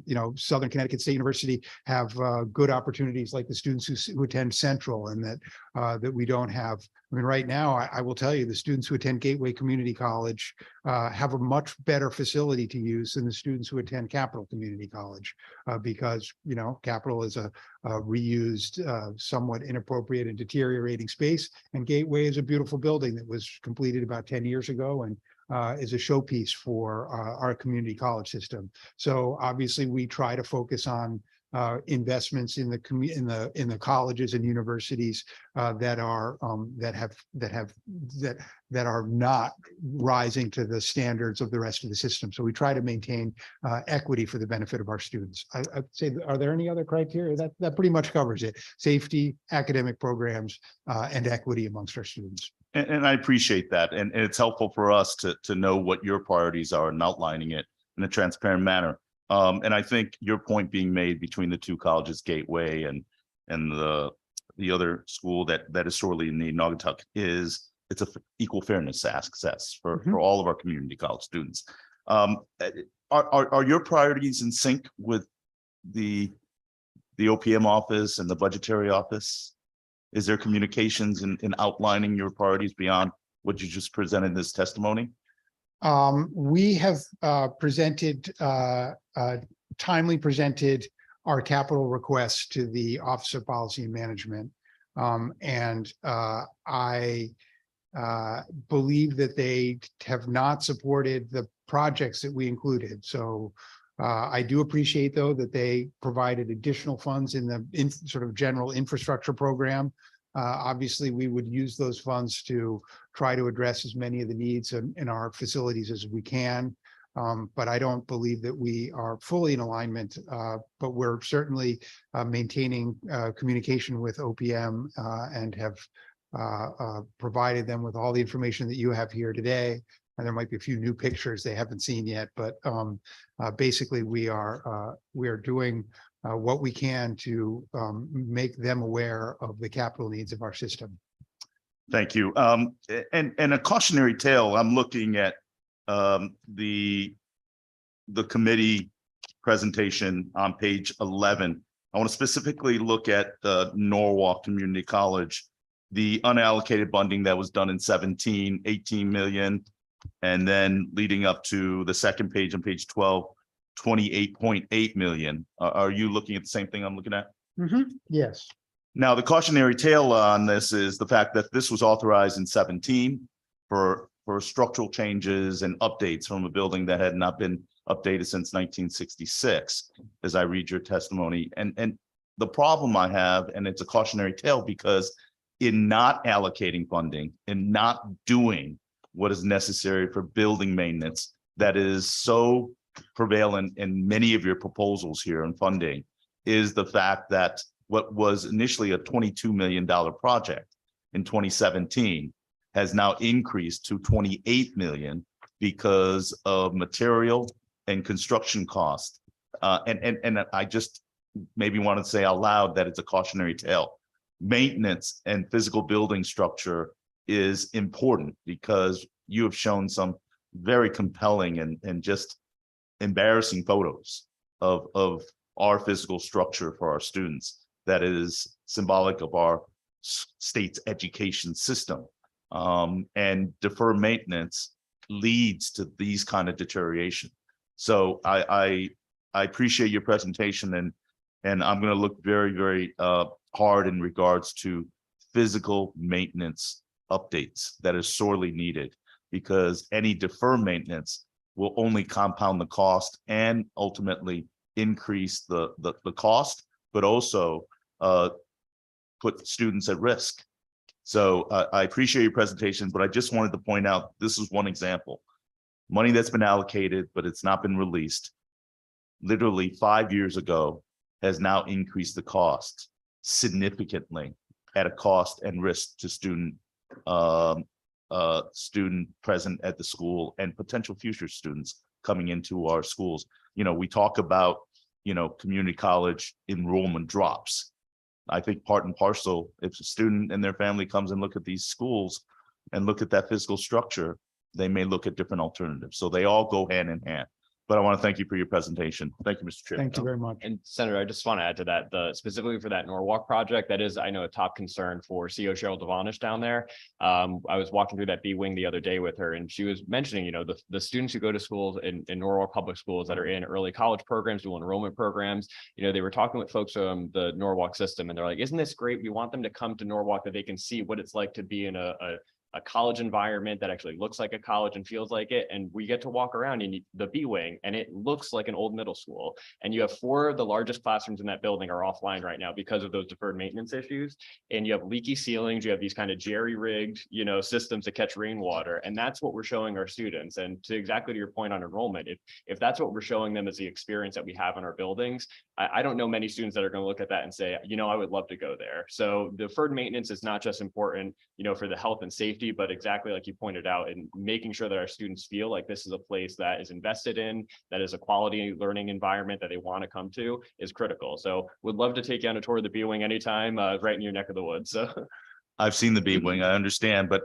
you know, Southern Connecticut State University have good opportunities like the students who attend Central, and that we don't have. I mean, right now, I will tell you, the students who attend Gateway Community College have a much better facility to use than the students who attend Capital Community College, because, you know, Capital is a reused, somewhat inappropriate and deteriorating space, and Gateway is a beautiful building that was completed about 10 years ago and is a showpiece for our community college system. So obviously, we try to focus on investments in the colleges and universities that are not rising to the standards of the rest of the system. So we try to maintain equity for the benefit of our students. I'd say, are there any other criteria? That pretty much covers it: safety, academic programs, and equity amongst our students. And I appreciate that. And it's helpful for us to know what your priorities are and outlining it in a transparent manner. And I think your point being made between the two colleges, Gateway and the other school that is sorely in need, Naugatuck, is it's a equal fairness access for all of our community college students. Are your priorities in sync with the OPM office and the budgetary office? Is there communications in outlining your priorities beyond what you just presented in this testimony? We have timely presented our capital requests to the Office of Policy and Management. And I believe that they have not supported the projects that we included. So I do appreciate, though, that they provided additional funds in the sort of general infrastructure program. Obviously, we would use those funds to try to address as many of the needs in our facilities as we can. But I don't believe that we are fully in alignment, but we're certainly maintaining communication with OPM and have provided them with all the information that you have here today. And there might be a few new pictures they haven't seen yet, but basically we are doing what we can to make them aware of the capital needs of our system. Thank you. And a cautionary tale, I'm looking at the committee presentation on page 11. I want to specifically look at the Norwalk Community College, the unallocated funding that was done in 17, 18 million, and then leading up to the second page on page 12, 28.8 million. Are you looking at the same thing I'm looking at? Yes. Now, the cautionary tale on this is the fact that this was authorized in 17 for structural changes and updates from a building that had not been updated since 1966, as I read your testimony. And the problem I have, and it's a cautionary tale, because in not allocating funding and not doing what is necessary for building maintenance that is so prevalent in many of your proposals here in funding, is the fact that what was initially a $22 million project in 2017 has now increased to 28 million because of material and construction cost. And I just maybe want to say out loud that it's a cautionary tale. Maintenance and physical building structure is important because you have shown some very compelling and just embarrassing photos of our physical structure for our students that is symbolic of our state's education system. And deferred maintenance leads to these kind of deterioration. So I appreciate your presentation, and I'm going to look very, very hard in regards to physical maintenance updates that is sorely needed, because any deferred maintenance will only compound the cost and ultimately increase the cost, but also put students at risk. So I appreciate your presentation, but I just wanted to point out, this is one example. Money that's been allocated, but it's not been released, literally 5 years ago, has now increased the cost significantly at a cost and risk to student present at the school and potential future students coming into our schools. You know, we talk about, you know, community college enrollment drops. I think part and parcel, if a student and their family comes and look at these schools and look at that physical structure, they may look at different alternatives. So they all go hand in hand. But I want to thank you for your presentation. Thank you, Mr. Chair. Thank you very much. And Senator, I just want to add to that, specifically for that Norwalk project, that is, I know, a top concern for CEO Cheryl Devonish down there. I was walking through that B wing the other day with her, and she was mentioning, you know, the students who go to schools in Norwalk public schools that are in early college programs, dual enrollment programs. You know, they were talking with folks from the Norwalk system, and they're like, isn't this great? We want them to come to Norwalk that they can see what it's like to be in a college environment that actually looks like a college and feels like it. And we get to walk around in the B wing, and it looks like an old middle school. And you have 4 of the largest classrooms in that building are offline right now because of those deferred maintenance issues. And you have leaky ceilings, you have these kind of jerry-rigged, you know, systems to catch rainwater. And that's what we're showing our students. And to exactly to your point on enrollment, if that's what we're showing them as the experience that we have in our buildings, I don't know many students that are going to look at that and say, you know, I would love to go there. So deferred maintenance is not just important, you know, for the health and safety, but exactly like you pointed out, in making sure that our students feel like this is a place that is invested in, that is a quality learning environment that they want to come to, is critical. So would love to take you on a tour of the B wing anytime, right in your neck of the woods. So I've seen the B wing, I understand, but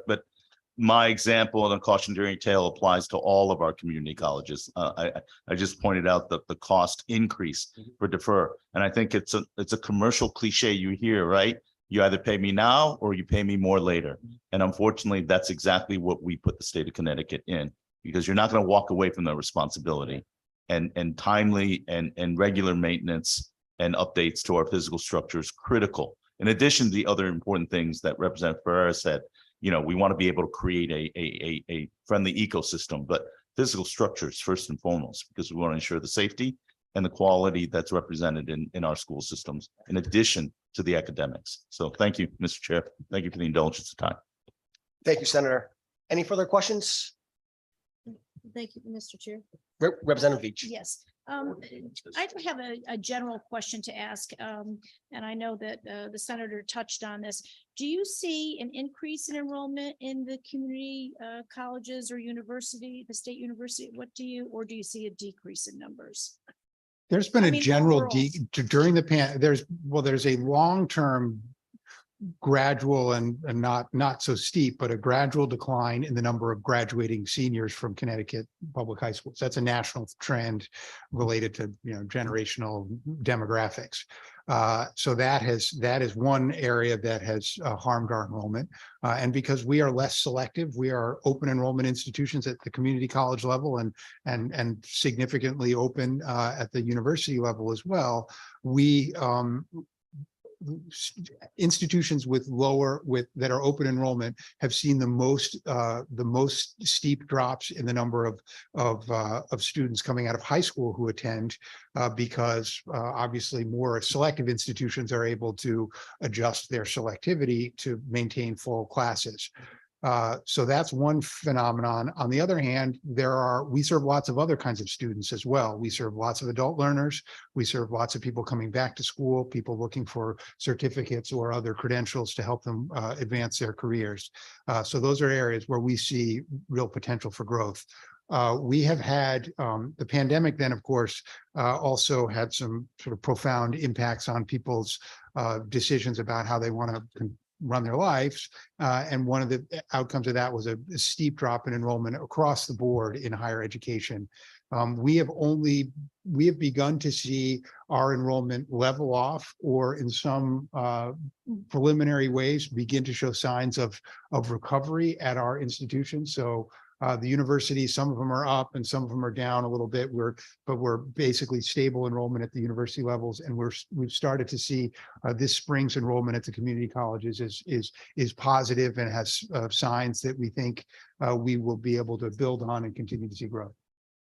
my example of the cautionary tale applies to all of our community colleges. I just pointed out that the cost increase for defer, and I think it's a commercial cliche you hear, right? You either pay me now or you pay me more later. And unfortunately, that's exactly what we put the state of Connecticut in, because you're not going to walk away from the responsibility, and timely and regular maintenance and updates to our physical structure is critical. In addition to the other important things that Representative Ferreira said, you know, we want to be able to create a friendly ecosystem, but physical structures first and foremost, because we want to ensure the safety and the quality that's represented in our school systems, in addition to the academics. So thank you, Mr. Chair. Thank you for the indulgence of time. Thank you, Senator. Any further questions? Thank you, Mr. Chair. Representative Veach. Yes, I do have a general question to ask, and I know that the senator touched on this. Do you see an increase in enrollment in the community colleges or university, the state university? Or do you see a decrease in numbers? There's been I a mean, general overall. during the there's a long-term gradual and not so steep, but a gradual decline in the number of graduating seniors from Connecticut public high schools. That's a national trend related to, you know, generational demographics. So that is one area that has harmed our enrollment. And because we are less selective, we are open enrollment institutions at the community college level and significantly open at the university level as well. institutions with that are open enrollment have seen the most steep drops in the number of students coming out of high school who attend, because obviously more selective institutions are able to adjust their selectivity to maintain full classes. So that's one phenomenon. On the other hand, we serve lots of other kinds of students as well. We serve lots of adult learners. We serve lots of people coming back to school, people looking for certificates or other credentials to help them advance their careers. So those are areas where we see real potential for growth. We have had the pandemic then, of course, also had some sort of profound impacts on people's decisions about how they want to run their lives. And one of the outcomes of that was a steep drop in enrollment across the board in higher education. We have begun to see our enrollment level off, or in some preliminary ways begin to show signs of recovery at our institutions. So the universities, some of them are up and some of them are down a little bit. But we're basically stable enrollment at the university levels, and we've started to see this spring's enrollment at the community colleges is positive and has signs that we think we will be able to build on and continue to see growth.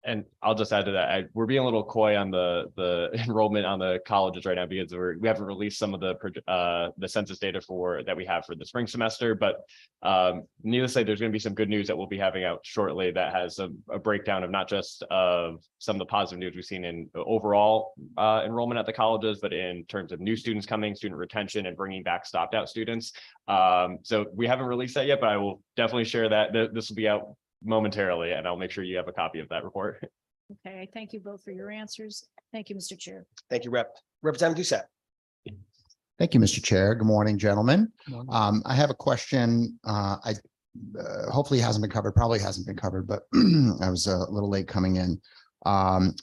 And I'll just add to that, we're being a little coy on the enrollment on the colleges right now because we haven't released some of the census data that we have for the spring semester. But needless to say, there's going to be some good news that we'll be having out shortly that has a breakdown of not just of some of the positive news we've seen in overall enrollment at the colleges, but in terms of new students coming, student retention, and bringing back stopped out students. So we haven't released that yet, but I will definitely share that. This will be out momentarily, and I'll make sure you have a copy of that report. Okay, I thank you both for your answers. Thank you, Mr. Chair. Thank you, Representative Doucette. Thank you, Mr. Chair. Good morning, gentlemen. I have a question. Hopefully hasn't been covered, probably hasn't been covered, but I was a little late coming in on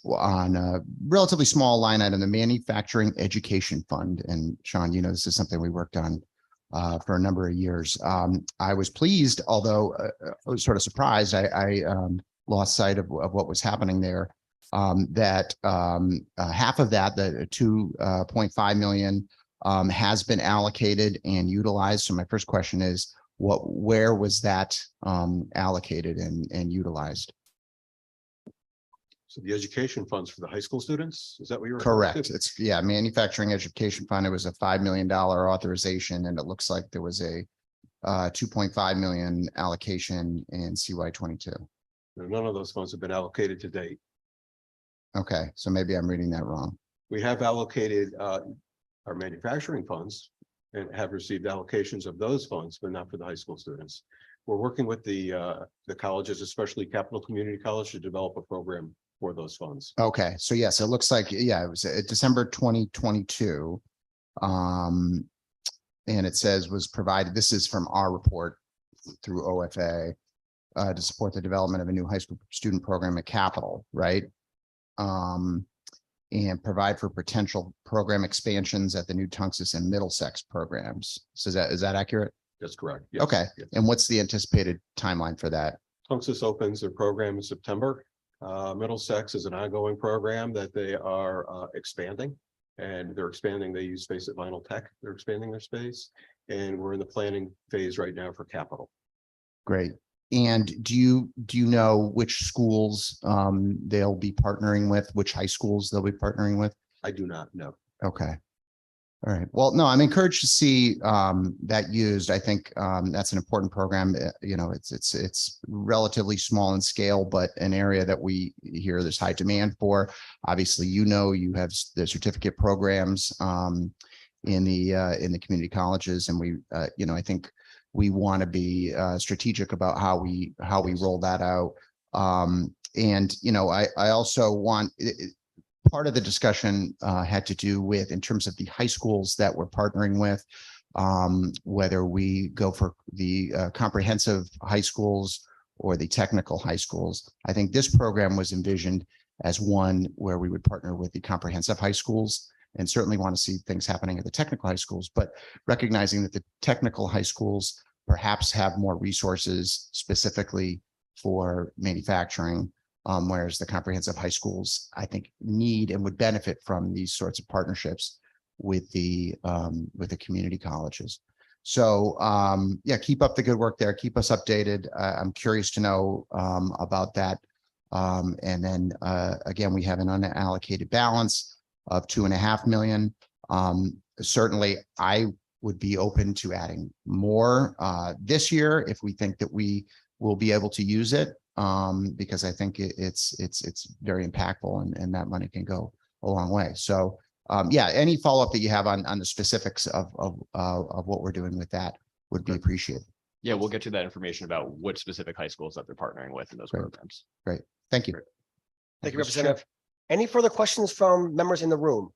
a relatively small line item, the Manufacturing Education Fund. And Sean, this is something we worked on for a number of years. I was pleased, although I was sort of surprised. I lost sight of what was happening there. That half of that, the 2.5 million, has been allocated and utilized. So my first question is, where was that allocated and utilized? So the education funds for the high school students, is that what you're? Correct. It's Manufacturing Education Fund. It was a $5 million authorization, and it looks like there was a 2.5 million allocation in CY22. None of those funds have been allocated to date. Okay, so maybe I'm reading that wrong. We have allocated our manufacturing funds and have received allocations of those funds, but not for the high school students. We're working with the colleges, especially Capital Community College, to develop a program for those funds. Okay, so yes, it looks like, it was December 2022. And it says was provided, this is from our report through OFA, to support the development of a new high school student program at Capital, right? And provide for potential program expansions at the new Tunxus and Middlesex programs. So is that accurate? That's correct. Yes. Okay, Yes. and what's the anticipated timeline for that? Tunxus opens their program in September. Middlesex is an ongoing program that they are expanding, and they're expanding. They use space at Vinyl Tech. They're expanding their space, and we're in the planning phase right now for Capital. Great. And do you know which schools they'll be partnering with, which high schools they'll be partnering with? I do not know. Okay. All right. Well, no, I'm encouraged to see that used. I think that's an important program. It's relatively small in scale, but an area that we hear there's high demand for. Obviously, you have the certificate programs in the community colleges, and we, I think we want to be strategic about how we roll that out. And I also want. Part of the discussion had to do with, in terms of the high schools that we're partnering with, whether we go for the comprehensive high schools or the technical high schools. I think this program was envisioned as one where we would partner with the comprehensive high schools, and certainly want to see things happening at the technical high schools, but recognizing that the technical high schools perhaps have more resources specifically for manufacturing. Whereas the comprehensive high schools, I think, need and would benefit from these sorts of partnerships with the community colleges. So yeah, keep up the good work there. Keep us updated. I'm curious to know about that. And then again, we have an unallocated balance of 2.5 million. Certainly, I would be open to adding more this year if we think that we will be able to use it, because I think it's very impactful, and that money can go a long way. So yeah, any follow-up that you have on the specifics of what we're doing with that would be appreciated. Yeah, we'll get to that information about what specific high schools that they're partnering with in those Great. programs. Great. Thank you. Thank you, Mr. Chair. Representative. Any further questions from members in the room?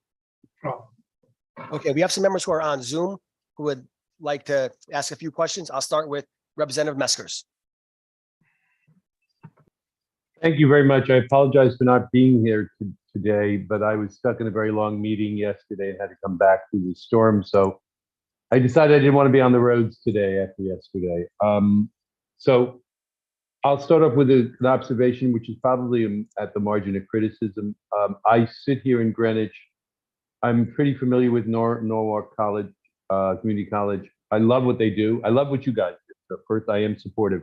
Okay, we have some members who are on Zoom who would like to ask a few questions. I'll start with Representative Meskers. Thank you very much. I apologize for not being here today, but I was stuck in a very long meeting yesterday and had to come back through the storm. So I decided I didn't want to be on the roads today after yesterday. So I'll start off with an observation, which is probably at the margin of criticism. I sit here in Greenwich. I'm pretty familiar with Norwalk College, Community College. I love what they do. I love what you guys do. So first, I am supportive.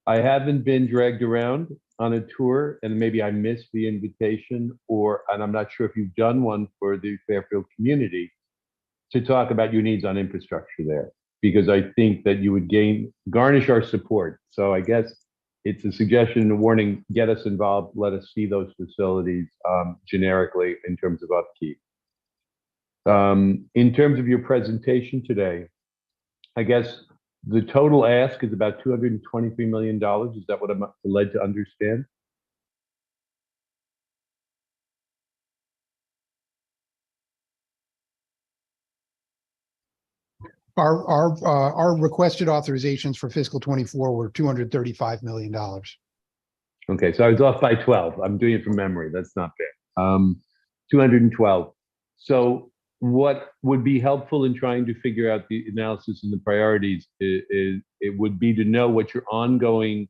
I haven't been dragged around on a tour, and maybe I missed the invitation, and I'm not sure if you've done one for the Fairfield community to talk about your needs on infrastructure there, because I think that you would garnish our support. So I guess it's a suggestion and a warning, get us involved, let us see those facilities generically in terms of upkeep. In terms of your presentation today, I guess the total ask is about $223 million. Is that what I'm led to understand? Our requested authorizations for fiscal 24 were $235 million. Okay, so I was off by 12. I'm doing it from memory. That's not bad. 212. So what would be helpful in trying to figure out the analysis and the priorities is it would be to know what your ongoing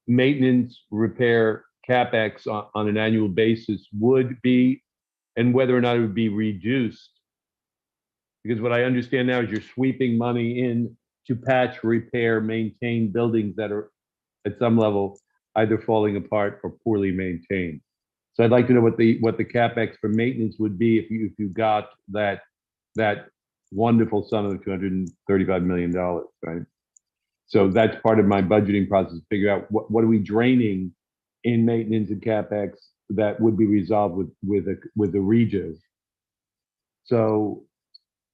maintenance, repair, CapEx on an annual basis would be, and whether or not it would be reduced. Because what I understand now is you're sweeping money in to patch, repair, maintain buildings that are at some level either falling apart or poorly maintained. So I'd like to know what the CapEx for maintenance would be if you got that wonderful sum of $235 million, right? So that's part of my budgeting process, figure out what are we draining in maintenance and CapEx that would be resolved with the regions. So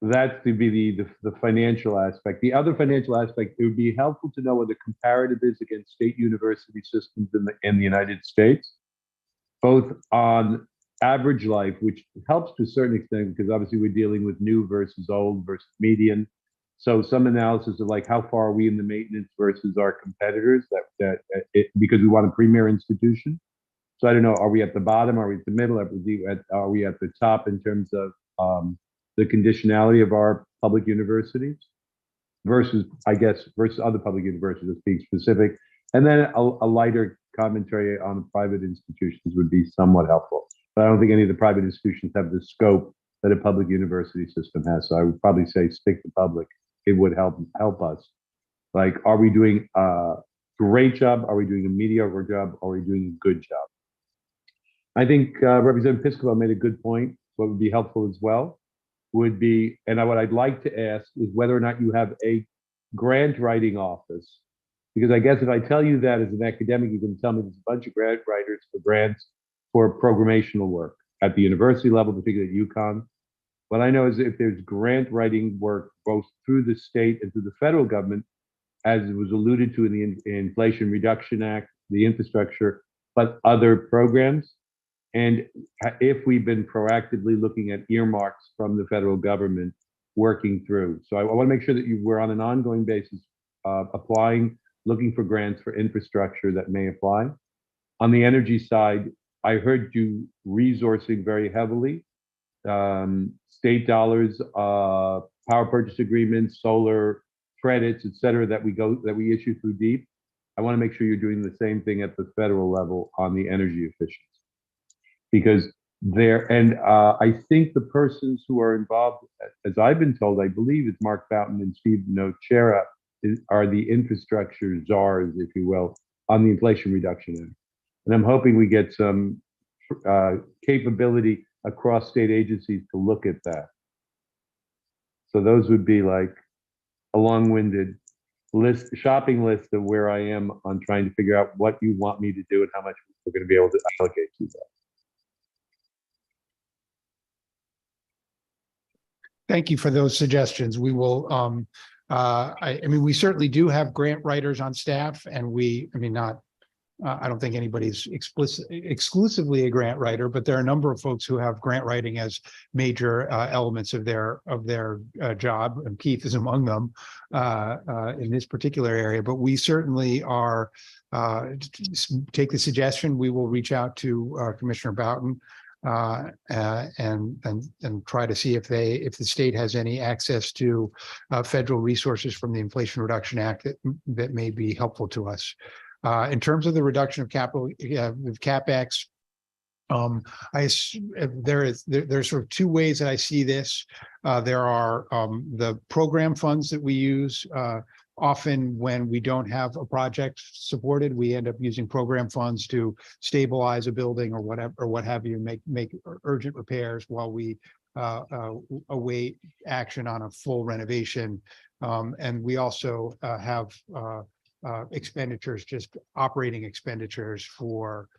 that's to be the financial aspect. The other financial aspect, it would be helpful to know what the comparative is against state university systems in the United States, both on average life, which helps to a certain extent, because obviously we're dealing with new versus old versus median. So some analysis of like how far are we in the maintenance versus our competitors because we want a premier institution. So I don't know, are we at the bottom? Are we at the middle? Are we at the top in terms of the conditionality of our public universities versus other public universities, being specific? And then a lighter commentary on private institutions would be somewhat helpful. But I don't think any of the private institutions have the scope that a public university system has. So I would probably say stick to public. It would help us. Like, are we doing a great job? Are we doing a mediocre job? Are we doing a good job? I think Representative Piscopo made a good point. What would be helpful as well would be, and what I'd like to ask is whether or not you have a grant writing office. Because I guess if I tell you that as an academic, you can tell me there's a bunch of grant writers for grants for programmational work at the university level, particularly at UConn. What I know is if there's grant writing work both through the state and through the federal government, as it was alluded to in the Inflation Reduction Act, the infrastructure, but other programs. And if we've been proactively looking at earmarks from the federal government working through. So I want to make sure that we're on an ongoing basis applying, looking for grants for infrastructure that may apply. On the energy side, I heard you resourcing very heavily. State dollars, power purchase agreements, solar credits, et cetera, that we issue through DEEP. I want to make sure you're doing the same thing at the federal level on the energy efficiency. Because there. And I think the persons who are involved, as I've been told, I believe it's Mark Fountain and Steve Nocera are the infrastructure czars, if you will, on the Inflation Reduction Act. And I'm hoping we get some capability across state agencies to look at that. So those would be like a long-winded shopping list of where I am on trying to figure out what you want me to do and how much we're going to be able to allocate to that. Thank you for those suggestions. We will, I mean, we certainly do have grant writers on staff, and I don't think anybody's exclusively a grant writer, but there are a number of folks who have grant writing as major elements of their job, and Keith is among them in this particular area. But we certainly are take the suggestion. We will reach out to Commissioner Boughton and try to see if the state has any access to federal resources from the Inflation Reduction Act that may be helpful to us. In terms of the reduction of capital, with CapEx, there's sort of two ways that I see this. There are the program funds that we use. Often when we don't have a project supported, we end up using program funds to stabilize a building or whatever, or what have you, make urgent repairs while we await action on a full renovation. And we also have expenditures, just operating expenditures for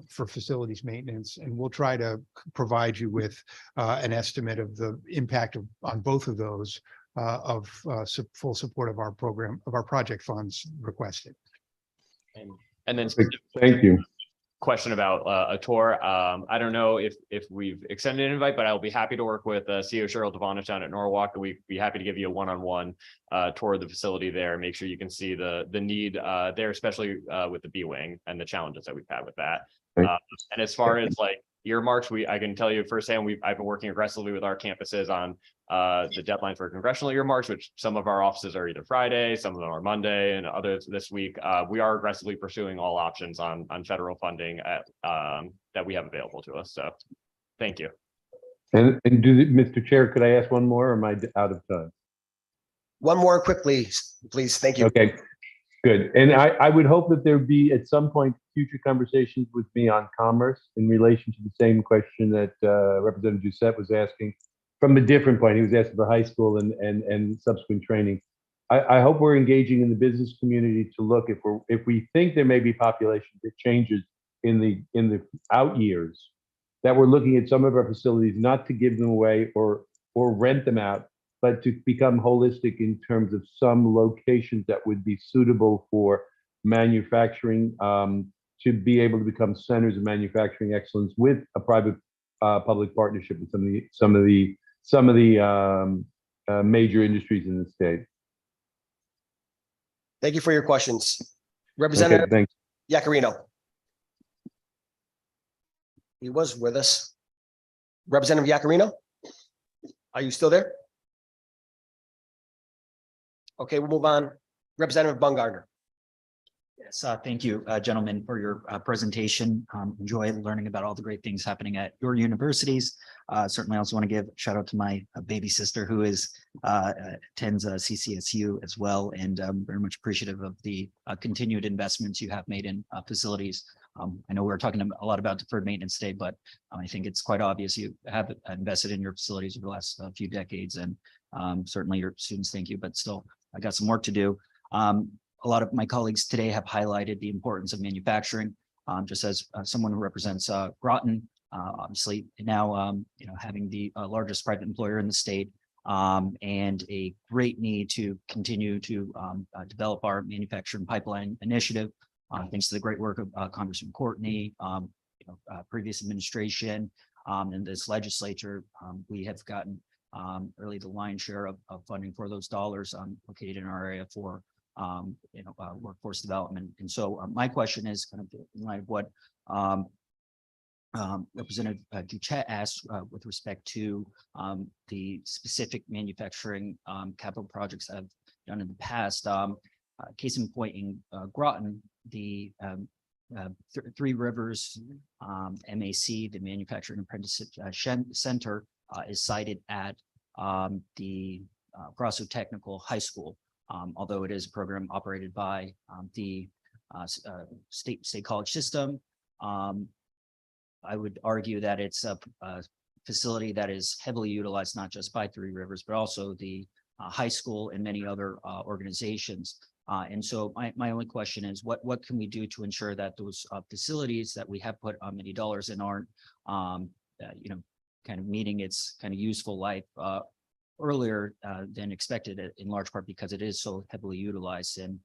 facilities maintenance, and we'll try to provide you with an estimate of the impact on both of those full support of our program, of our project funds requested. And then Thank you. question about a tour. I don't know if we've extended an invite, but I'll be happy to work with CEO Cheryl Devonish down at Norwalk. We'd be happy to give you a one-on-one tour of the facility there. Make sure you can see the need there, especially with the B wing and the challenges that we've had with that. And as far as like earmarks, I can tell you firsthand, I've been working aggressively with our campuses on the deadline for congressional earmarks, which some of our offices are either Friday, some of them are Monday, and others this week. We are aggressively pursuing all options on federal funding that we have available to us. So thank you. And Mr. Chair, could I ask one more, or am I out of time? One more quickly, please. Thank you. Okay, good. And I would hope that there'd be at some point future conversations with me on commerce in relation to the same question that Representative Doucette was asking from a different point. He was asking for high school and subsequent training. I hope we're engaging in the business community to look if we think there may be population changes in the out years, that we're looking at some of our facilities not to give them away or rent them out, but to become holistic in terms of some locations that would be suitable for manufacturing, to be able to become centers of manufacturing excellence with a private public partnership with some of the major industries in the state. Thank you for your questions. Representative Yacarino. He was with us. Representative Yacarino, are you still there? Okay, we'll move on. Representative Baumgartner. Yes, thank you, gentlemen, for your presentation. Enjoy learning about all the great things happening at your universities. Certainly, I also want to give a shout out to my baby sister who attends CCSU as well, and I'm very much appreciative of the continued investments you have made in facilities. I know we're talking a lot about deferred maintenance today, but I think it's quite obvious you have invested in your facilities over the last few decades, and certainly your students thank you, but still, I got some work to do. A lot of my colleagues today have highlighted the importance of manufacturing. Just as someone who represents Groton, obviously now having the largest private employer in the state, and a great need to continue to develop our manufacturing pipeline initiative. Thanks to the great work of Congressman Courtney, previous administration, and this legislature, we have gotten really the lion's share of funding for those dollars located in our area for workforce development. And so my question is kind of in light of what Representative Doucette asked with respect to the specific manufacturing capital projects I've done in the past. Case in point, in Groton, the Three Rivers, MAC, the Manufacturing Apprenticeship Center, is sited at the Grasso Technical High School. Although it is a program operated by the state college system. I would argue that it's a facility that is heavily utilized, not just by Three Rivers, but also the high school and many other organizations. And so my only question is, what can we do to ensure that those facilities that we have put many dollars in aren't, kind of meeting its kind of useful life earlier than expected, in large part because it is so heavily utilized. And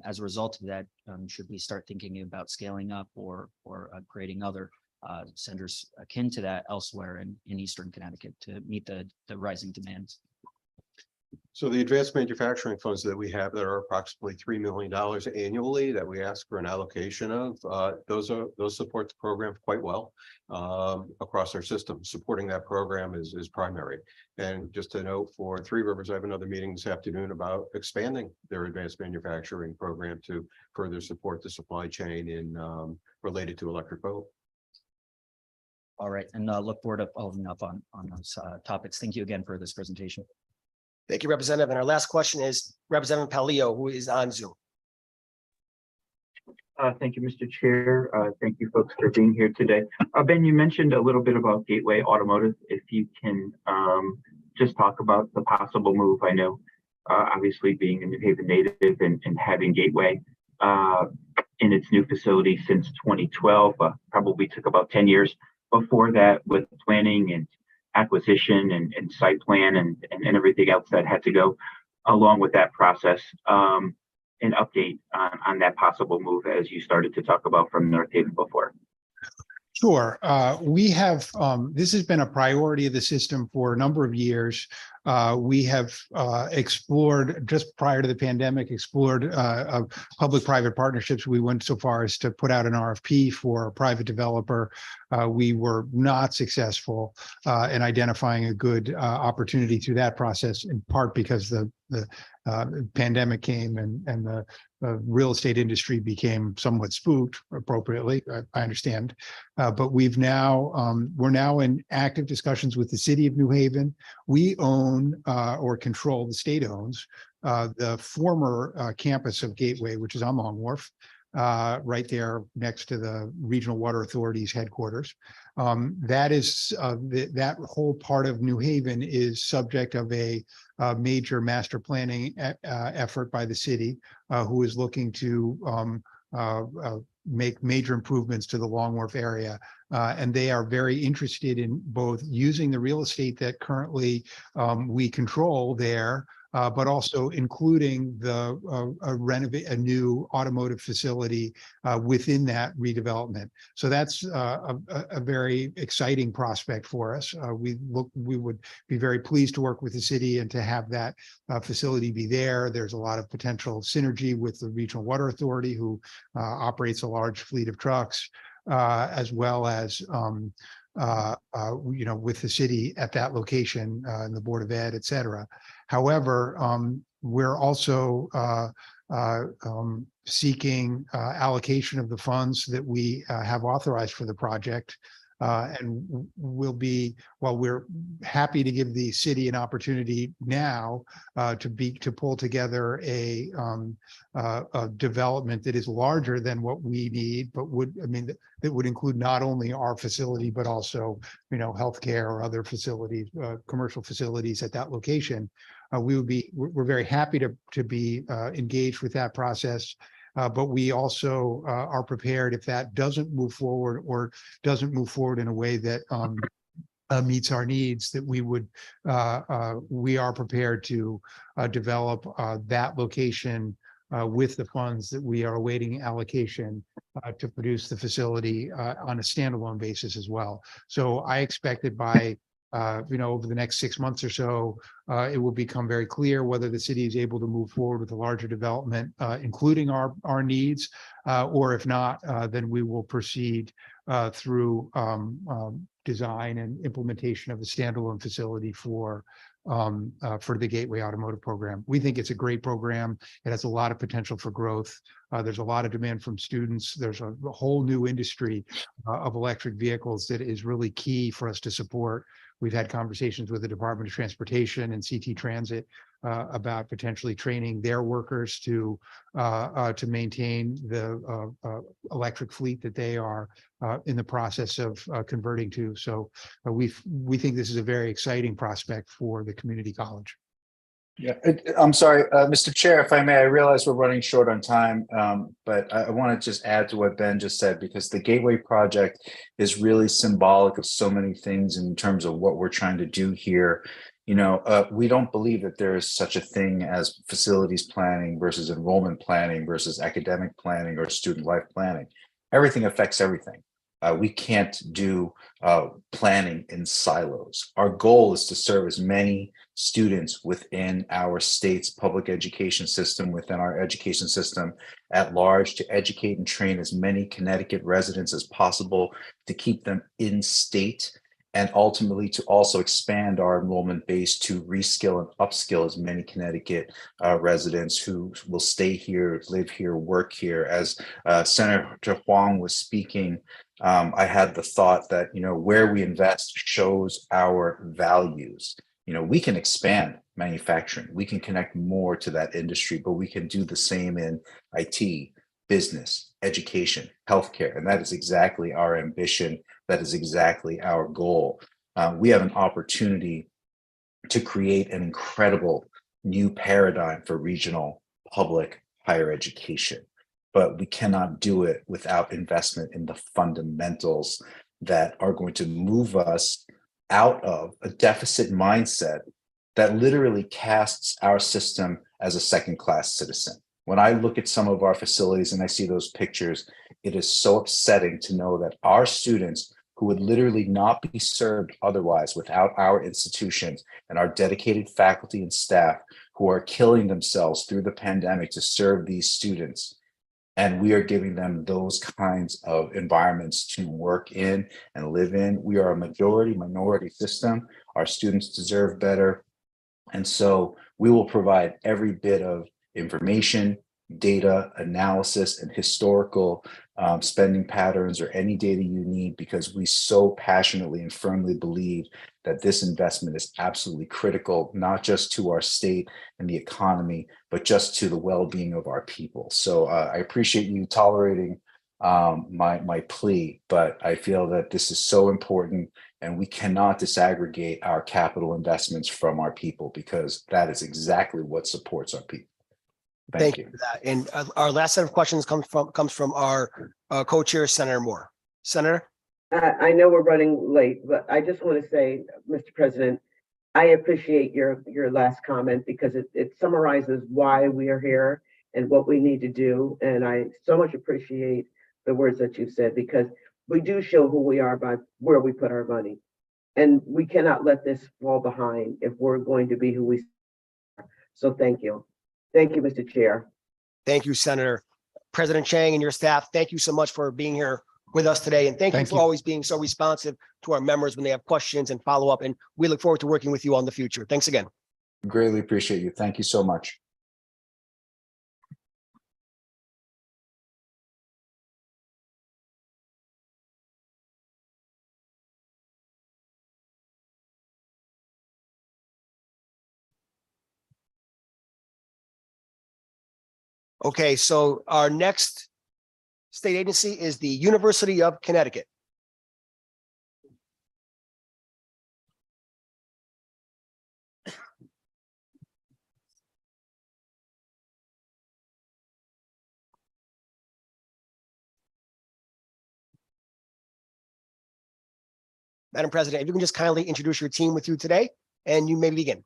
as a result of that, should we start thinking about scaling up or creating other centers akin to that elsewhere in Eastern Connecticut to meet the rising demands? So the advanced manufacturing funds that we have that are approximately $3 million annually that we ask for an allocation of, those support the program quite well across our system. Supporting that program is primary. And just to note, for Three Rivers, I have another meeting this afternoon about expanding their advanced manufacturing program to further support the supply chain in related to electric boat. All right, and look forward to following up on those topics. Thank you again for this presentation. Thank you, Representative. And our last question is Representative Palio, who is on Zoom. Thank you, Mr. Chair. Thank you folks for being here today. Ben, you mentioned a little bit about Gateway Automotive. If you can just talk about the possible move. I know, obviously being a New Haven native and having Gateway in its new facility since 2012, probably took about 10 years before that with planning and acquisition and site plan and everything else that had to go along with that process. An update on that possible move as you started to talk about from North Haven before. Sure. We have, this has been a priority of the system for a number of years. We have explored, just prior to the pandemic, public-private partnerships. We went so far as to put out an RFP for a private developer. We were not successful in identifying a good opportunity through that process, in part because the pandemic came and the real estate industry became somewhat spooked, appropriately, I understand. But we're now in active discussions with the city of New Haven. We own or control, the state owns the former campus of Gateway, which is on Long Wharf, right there next to the Regional Water Authority's headquarters. That whole part of New Haven is subject of a major master planning effort by the city, who is looking to make major improvements to the Long Wharf area. And they are very interested in both using the real estate that currently we control there, but also including a new automotive facility within that redevelopment. So that's a very exciting prospect for us. We would be very pleased to work with the city and to have that facility be there. There's a lot of potential synergy with the Regional Water Authority, who operates a large fleet of trucks, as well as with the city at that location, and the Board of Ed, et cetera. However, we're also seeking allocation of the funds that we have authorized for the project. And while we're happy to give the city an opportunity now to pull together a development that is larger than what we need, but that would include not only our facility, but also, healthcare or other facilities, commercial facilities at that location. We're very happy to be engaged with that process. But we also are prepared, if that doesn't move forward or doesn't move forward in a way that meets our needs, that we are prepared to develop that location with the funds that we are awaiting allocation to produce the facility on a standalone basis as well. So I expect that by over the next 6 months or so, it will become very clear whether the city is able to move forward with a larger development, including our needs, or if not, then we will proceed through design and implementation of a standalone facility for for the Gateway Automotive Program. We think it's a great program. It has a lot of potential for growth. There's a lot of demand from students. There's a whole new industry of electric vehicles that is really key for us to support. We've had conversations with the Department of Transportation and CT Transit about potentially training their workers to maintain the electric fleet that they are in the process of converting to. So we think this is a very exciting prospect for the community college. Yeah, I'm sorry, Mr. Chair, if I may, I realize we're running short on time, but I want to just add to what Ben just said, because the Gateway project is really symbolic of so many things in terms of what we're trying to do here. You know, we don't believe that there is such a thing as facilities planning versus enrollment planning versus academic planning or student life planning. Everything affects everything. We can't do planning in silos. Our goal is to serve as many students within our state's public education system, within our education system at large, to educate and train as many Connecticut residents as possible, to keep them in state, and ultimately to also expand our enrollment base to reskill and upskill as many Connecticut residents who will stay here, live here, work here. As Senator Huang was speaking, I had the thought that, you know, where we invest shows our values. You know, we can expand manufacturing, we can connect more to that industry, but we can do the same in IT, business, education, healthcare, and that is exactly our ambition. That is exactly our goal. We have an opportunity to create an incredible new paradigm for regional public higher education, but we cannot do it without investment in the fundamentals that are going to move us out of a deficit mindset that literally casts our system as a second-class citizen. When I look at some of our facilities and I see those pictures, it is so upsetting to know that our students who would literally not be served otherwise without our institutions and our dedicated faculty and staff who are killing themselves through the pandemic to serve these students. And we are giving them those kinds of environments to work in and live in. We are a minority system. Our students deserve better. And so we will provide every bit of information, data, analysis, and historical spending patterns, or any data you need, because we so passionately and firmly believe that this investment is absolutely critical, not just to our state and the economy, but just to the well-being of our people. So I appreciate you tolerating my plea, but I feel that this is so important, and we cannot disaggregate our capital investments from our people, because that is exactly what supports our people. Thank you for that. And our last set of questions comes from our co-chair, Senator Moore. Senator? I know we're running late, but I just want to say, Mr. President, I appreciate your last comment, because it summarizes why we are here and what we need to do. And I so much appreciate the words that you said, because we do show who we are by where we put our money. And we cannot let this fall behind if we're going to be who we are. So thank you. Thank you, Mr. Chair. Thank you, Senator. President Chang and your staff, thank you so much for being here with us today. And thank you for always being so responsive to our members when they have questions and follow up. And we look forward to working with you on the future. Thanks again. Greatly appreciate you. Thank you so much. Okay, so our next state agency is the University of Connecticut. Madam President, if you can just kindly introduce your team with you today, and you may begin.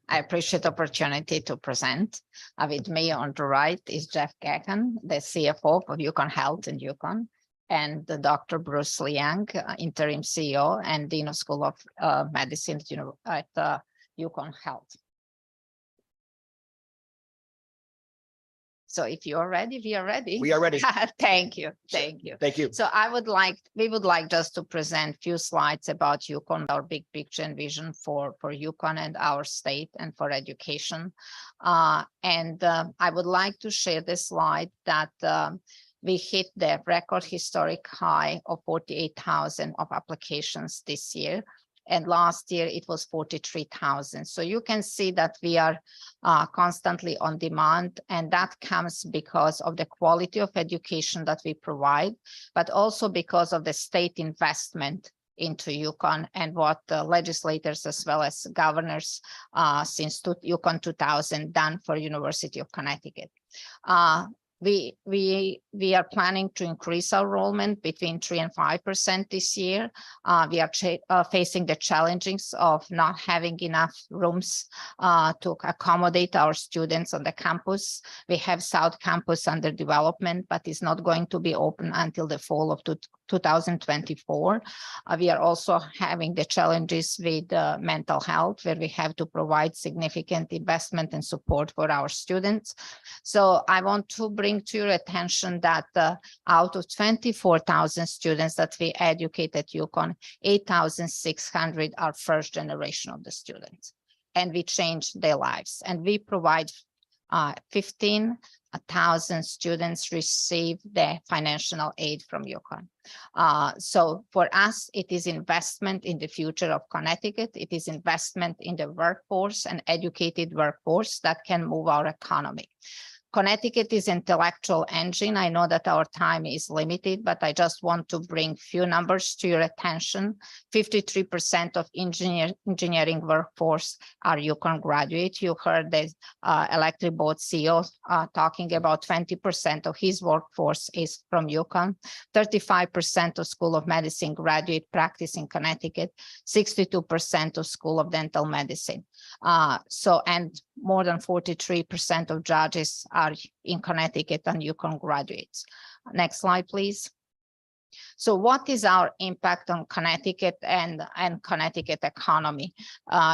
I appreciate the opportunity to present. With me on the right is Jeff Gagan, the CFO of Yukon Health in Yukon, and the Dr. Bruce Liang, interim CEO and Dean of School of Medicine at Yukon Health. So if you are ready, we are ready. We are ready. Thank you. Thank you. Thank you. So we would like just to present a few slides about UConn, our big picture and vision for UConn and our state and for education. I would like to share this slide that we hit the record historic high of 48,000 of applications this year. And last year it was 43,000. So you can see that we are constantly on demand, and that comes because of the quality of education that we provide, but also because of the state investment into UConn and what the legislators as well as governors since UConn 2000 done for University of Connecticut. We are planning to increase our enrollment between 3% and 5% this year. We are facing the challenges of not having enough rooms to accommodate our students on the campus. We have South Campus under development, but it's not going to be open until the fall of 2024. We are also having the challenges with mental health, where we have to provide significant investment and support for our students. So I want to bring to your attention that out of 24,000 students that we educate at UConn, 8,600 are first generation of the students, and we change their lives. And we provide 15,000 students receive the financial aid from UConn. So for us, it is investment in the future of Connecticut. It is investment in the workforce and educated workforce that can move our economy. Connecticut is intellectual engine. I know that our time is limited, but I just want to bring few numbers to your attention. 53% of engineering workforce are UConn graduate. You heard the electric boat CEO talking about 20% of his workforce is from UConn. 35% of School of Medicine graduate practice in Connecticut. 62% of School of Dental Medicine. And more than 43% of judges are in Connecticut and UConn graduates. Next slide, please. So what is our impact on Connecticut and Connecticut economy?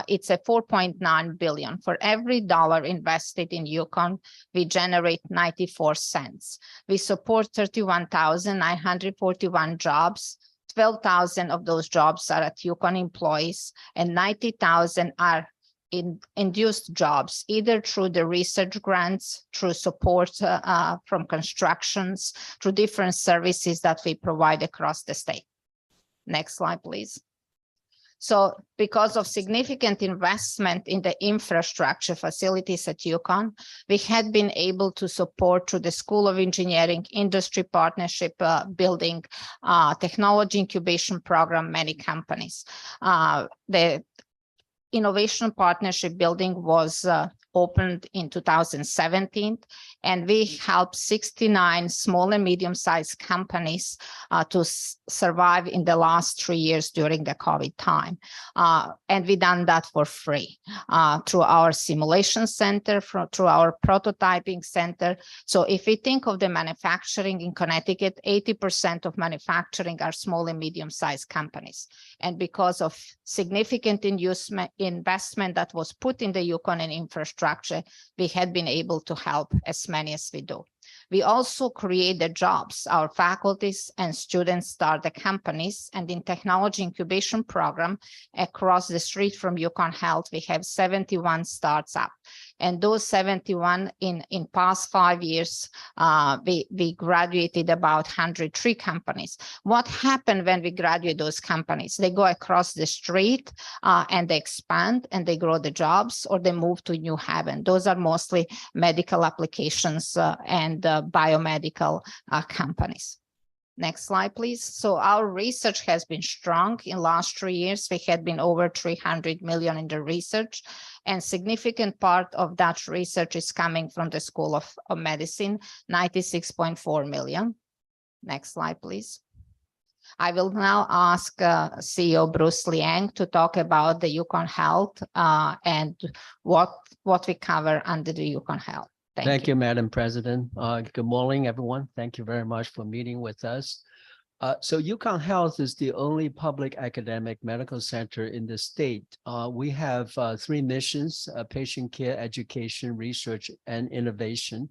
It's a 4.9 billion. For every dollar invested in UConn, we generate 94 cents. We support 31,941 jobs. 12,000 of those jobs are at UConn employees, and 90,000 are induced jobs, either through the research grants, through support from constructions, through different services that we provide across the state. Next slide, please. So because of significant investment in the infrastructure facilities at UConn, we had been able to support through the School of Engineering Industry Partnership Building Technology Incubation Program many companies. The Innovation Partnership Building was opened in 2017, and we helped 69 small and medium-sized companies to survive in the last 3 years during the COVID time. And we done that for free through our simulation center, through our prototyping center. So if we think of the manufacturing in Connecticut, 80% of manufacturing are small and medium-sized companies. And because of significant investment that was put in the UConn and infrastructure, we had been able to help as many as we do. We also create the jobs. Our faculties and students start the companies, and in technology incubation program across the street from UConn Health, we have 71 starts up. And those 71 in past 5 years, we graduated about 103 companies. What happened when we graduate those companies? They go across the street and they expand and they grow the jobs, or they move to New Haven. Those are mostly medical applications and biomedical companies. Next slide, please. So our research has been strong. In last 3 years, we had been over 300 million in the research, and significant part of that research is coming from the School of Medicine, 96.4 million. Next slide, please. I will now ask CEO Bruce Liang to talk about the UConn Health and what we cover under the UConn Health. Thank you, Madam President. Good morning, everyone. Thank you very much for meeting with us. So UConn Health is the only public academic medical center in the state. We have 3 missions: patient care, education, research, and innovation.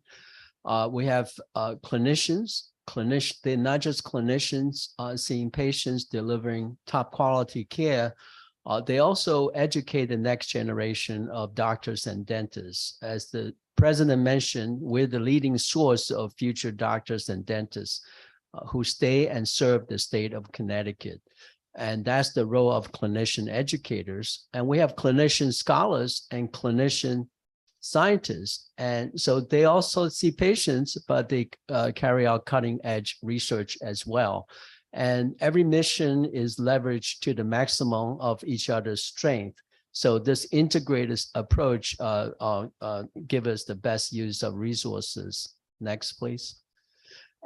We have clinicians. They're not just clinicians seeing patients, delivering top quality care. They also educate the next generation of doctors and dentists. As the president mentioned, we're the leading source of future doctors and dentists who stay and serve the state of Connecticut. And that's the role of clinician educators. And we have clinician scholars and clinician scientists. And so they also see patients, but they carry out cutting edge research as well. And every mission is leveraged to the maximum of each other's strength. So this integrated approach give us the best use of resources. Next, please.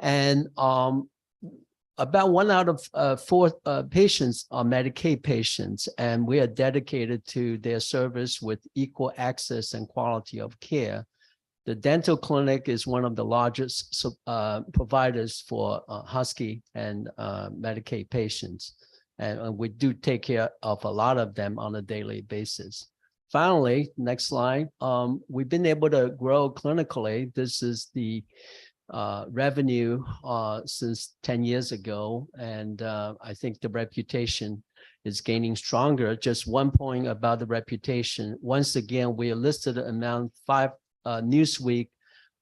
And about 1 out of 4 patients are Medicaid patients, and we are dedicated to their service with equal access and quality of care. The dental clinic is one of the largest providers for Husky and Medicaid patients, and we do take care of a lot of them on a daily basis. Finally, next slide. We've been able to grow clinically. This is the revenue since 10 years ago. And I think the reputation is gaining stronger. Just one point about the reputation. Once again, we are listed among Newsweek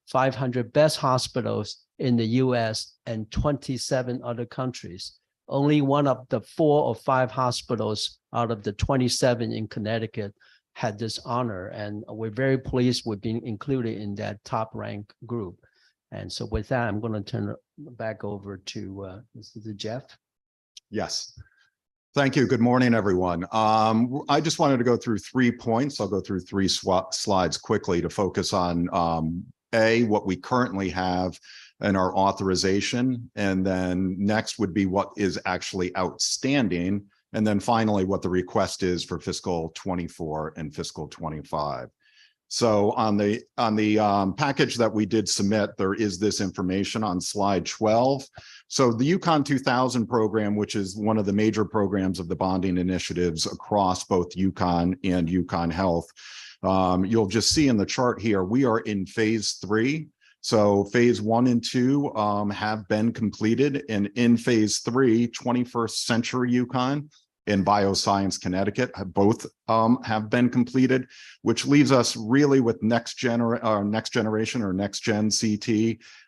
500 best hospitals in the US and 27 other countries. Only one of the 4 or 5 hospitals out of the 27 in Connecticut had this honor. And we're very pleased with being included in that top rank group. And so with that, I'm going to turn it back over to Jeff. Yes. Thank you. Good morning, everyone. I just wanted to go through 3 points. I'll go through 3 slides quickly to focus on what we currently have in our authorization. And then next would be what is actually outstanding. And then finally, what the request is for fiscal 24 and fiscal 25. So on the package that we did submit, there is this information on slide 12. So the UConn 2000 program, which is one of the major programs of the bonding initiatives across both UConn and UConn Health, you'll just see in the chart here, we are in phase 3. So phase 1 and 2 have been completed, and in phase 3, 21st Century UConn and Bioscience Connecticut both have been completed, which leaves us really with next gen CT.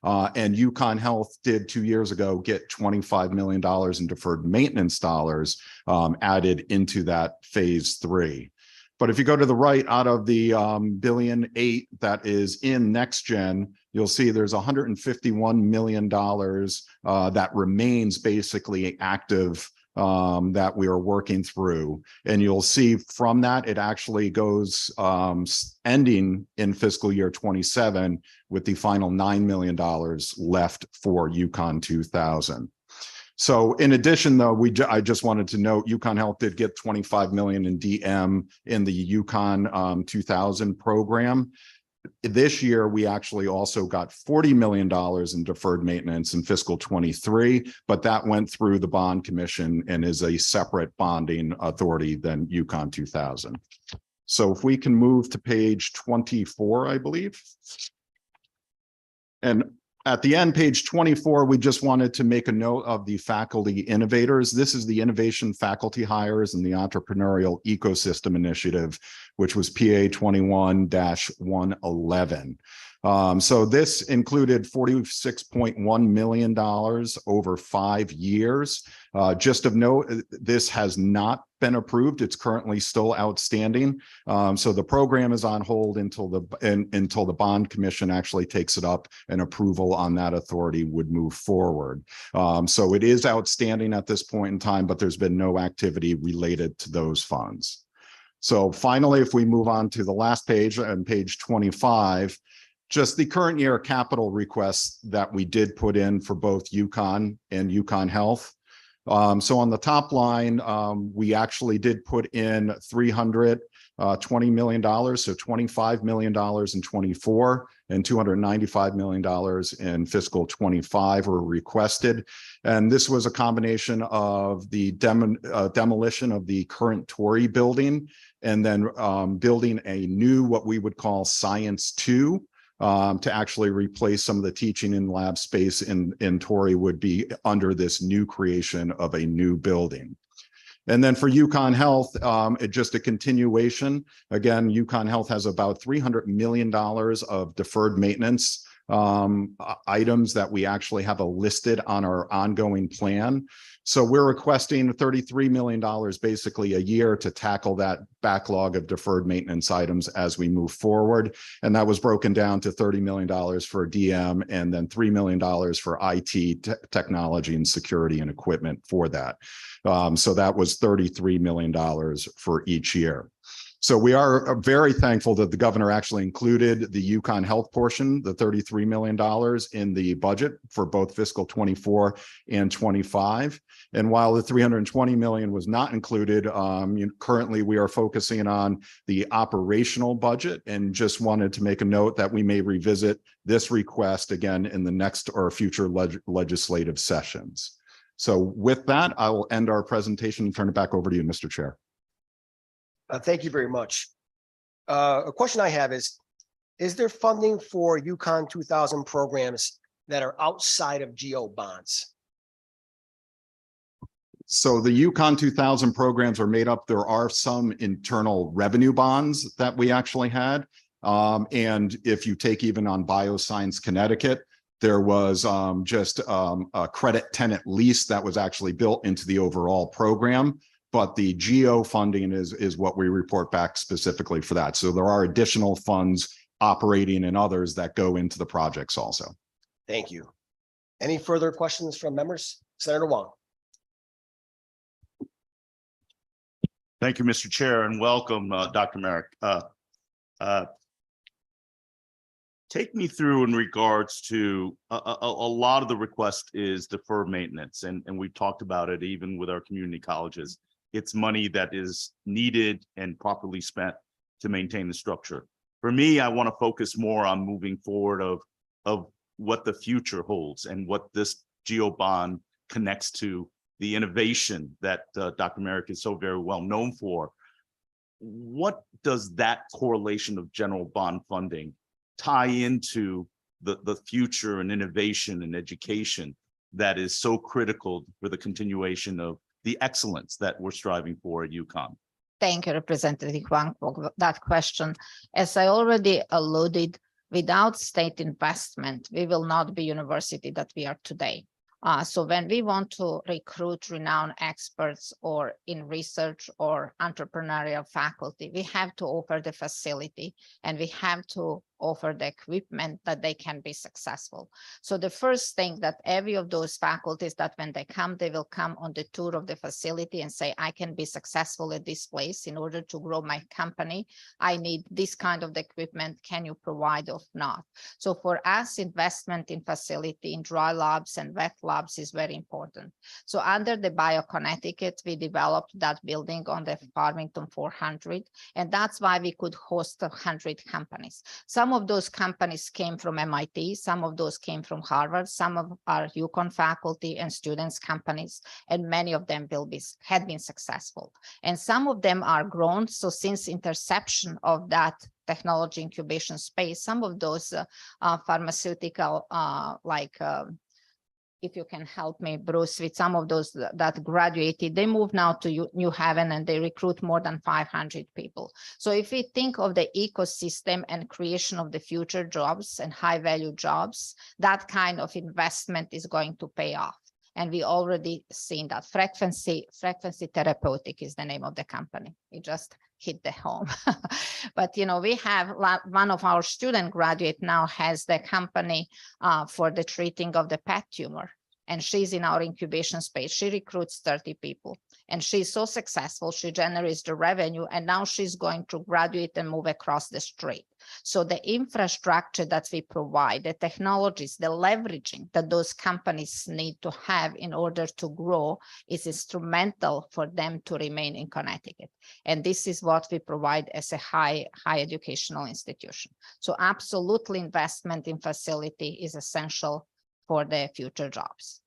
And UConn Health did 2 years ago get $25 million in deferred maintenance dollars added into that phase 3. But if you go to the right, out of the $1.8 billion that is in next gen, you'll see there's $151 million that remains basically active that we are working through. And you'll see from that, it actually goes ending in fiscal year 27 with the final $9 million left for UConn 2000. So in addition, though, I just wanted to note UConn Health did get $25 million in DM in the UConn 2000 program. This year, we actually also got $40 million in deferred maintenance in fiscal 23, but that went through the bond commission and is a separate bonding authority than UConn 2000. So if we can move to page 24, I believe. And at the end, page 24, we just wanted to make a note of the faculty innovators. This is the Innovation Faculty Hires and the Entrepreneurial Ecosystem Initiative, which was PA 21-111. So this included $46.1 million over 5 years. Just of note, this has not been approved. It's currently still outstanding. So the program is on hold until the bond commission actually takes it up, and approval on that authority would move forward. So it is outstanding at this point in time, but there's been no activity related to those funds. So finally, if we move on to the last page, on page 25, just the current year capital requests that we did put in for both UConn and UConn Health. So on the top line, we actually did put in $320 million, so $25 million in 24 and $295 million in fiscal 25 were requested. And this was a combination of the demolition of the current Tory building, and then building a new, what we would call Science 2, to actually replace some of the teaching in lab space in Torrey would be under this new creation of a new building. And then for Yukon Health, just a continuation. Again, Yukon Health has about $300 million of deferred maintenance items that we actually have listed on our ongoing plan. So we're requesting $33 million basically a year to tackle that backlog of deferred maintenance items as we move forward. And that was broken down to $30 million for DM and then $3 million for IT technology and security and equipment for that. So that was $33 million for each year. So we are very thankful that the governor actually included the Yukon Health portion, the $33 million in the budget for both fiscal 24 and 25. And while the $320 million was not included, currently we are focusing on the operational budget and just wanted to make a note that we may revisit this request again in the next or future legislative sessions. So with that, I will end our presentation and turn it back over to you, Mr. Chair. Thank you very much. A question I have is there funding for Yukon 2000 programs that are outside of GO bonds? So the Yukon 2000 programs are made up. There are some internal revenue bonds that we actually had. And if you take even on Bioscience Connecticut, there was just a credit tenant lease that was actually built into the overall program. But the GO funding is what we report back specifically for that. So there are additional funds operating and others that go into the projects also. Thank you. Any further questions from members? Senator Wong. Thank you, Mr. Chair, and welcome, Dr. Merrick. Take me through in regards to a lot of the request is deferred maintenance, and we've talked about it even with our community colleges. It's money that is needed and properly spent to maintain the structure. For me, I want to focus more on moving forward of what the future holds and what this GO bond connects to the innovation that Dr. Merrick is so very well known for. What does that correlation of general bond funding tie into the future and innovation and education that is so critical for the continuation of the excellence that we're striving for at UConn? Thank you, Representative Wang, for that question. As I already alluded, without state investment, we will not be university that we are today. So when we want to recruit renowned experts or in research or entrepreneurial faculty, we have to offer the facility and we have to offer the equipment that they can be successful. So the first thing that every of those faculties that when they come, they will come on the tour of the facility and say, I can be successful at this place in order to grow my company. I need this kind of equipment. Can you provide or not? So for us, investment in facility, in dry labs and wet labs is very important. So under the Connecticut, we developed that building on the Farmington 400, and that's why we could host 100 companies. Some of those companies came from MIT, some of those came from Harvard, some of our UConn faculty and students companies, and many of them had been successful. And some of them are grown. So since interception of that technology incubation space, some of those pharmaceutical if you can help me, Bruce, with some of those that graduated, they move now to New Haven and they recruit more than 500 people. So if we think of the ecosystem and creation of the future jobs and high value jobs, that kind of investment is going to pay off. And we already seen that. Frequency Therapeutic is the name of the company. It just hit the home. But, you know, we have one of our student graduate now has the company for the treating of the PET tumor. And she's in our incubation space. She recruits 30 people and she's so successful. She generates the revenue and now she's going to graduate and move across the street. So the infrastructure that we provide, the technologies, the leveraging that those companies need to have in order to grow is instrumental for them to remain in Connecticut. And this is what we provide as a high educational institution. So absolutely investment in facility is essential for the future jobs.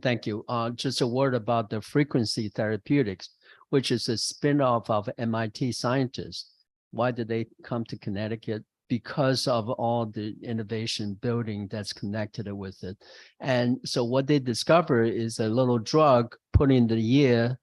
Thank you. Just a word about the frequency therapeutics. which is a spin-off of MIT scientists. Why did they come to Connecticut? Because of all the innovation building that's connected with it. And so what they discover is a little drug put in the ear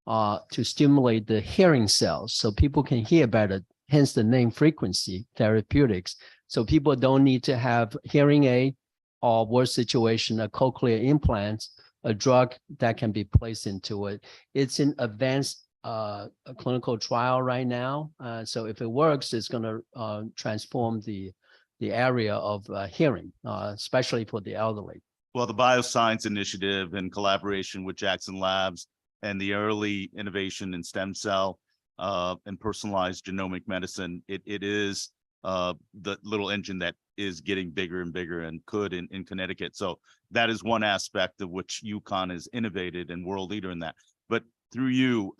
to stimulate the hearing cells so people can hear better, hence the name frequency therapeutics. So people don't need to have hearing aid or worse situation, a cochlear implants, a drug that can be placed into it. It's in advanced a clinical trial right now. So if it works, it's going to transform the area of hearing, especially for the elderly. Well, the Bioscience Initiative in collaboration with Jackson Labs and the early innovation in stem cell and personalized genomic medicine, it is the little engine that is getting bigger and bigger and could in Connecticut. So that is one aspect of which UConn is innovated and world leader in that. But through you,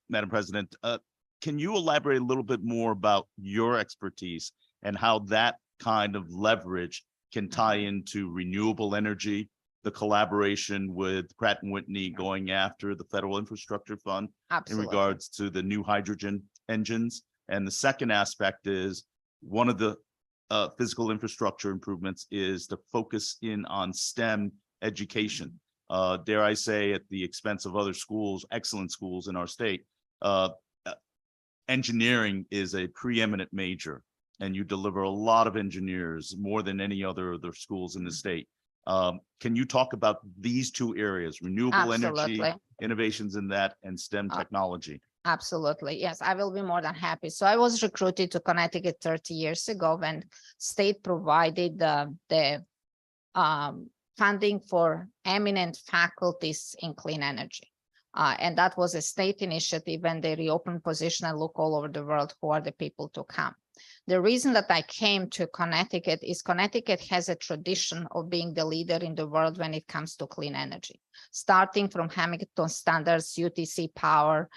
Madam President, can you elaborate a little bit more about your expertise and how that kind of leverage can tie into renewable energy, the collaboration with Pratt & Whitney going after the Federal Infrastructure Fund in regards to the new hydrogen engines? And the second aspect is one of the physical infrastructure improvements is to focus in on STEM education. Dare I say, at the expense of other schools, excellent schools in our state. Engineering is a preeminent major, and you deliver a lot of engineers, more than any other schools in the state. Can you talk about these two areas, renewable energy, innovations in that, and STEM technology? Absolutely. Yes, I will be more than happy. So I was recruited to Connecticut 30 years ago when state provided the funding for eminent faculties in clean energy. And that was a state initiative, and they reopened position and look all over the world who are the people to come. The reason that I came to Connecticut is Connecticut has a tradition of being the leader in the world when it comes to clean energy, starting from Hamilton Standards, UTC Power,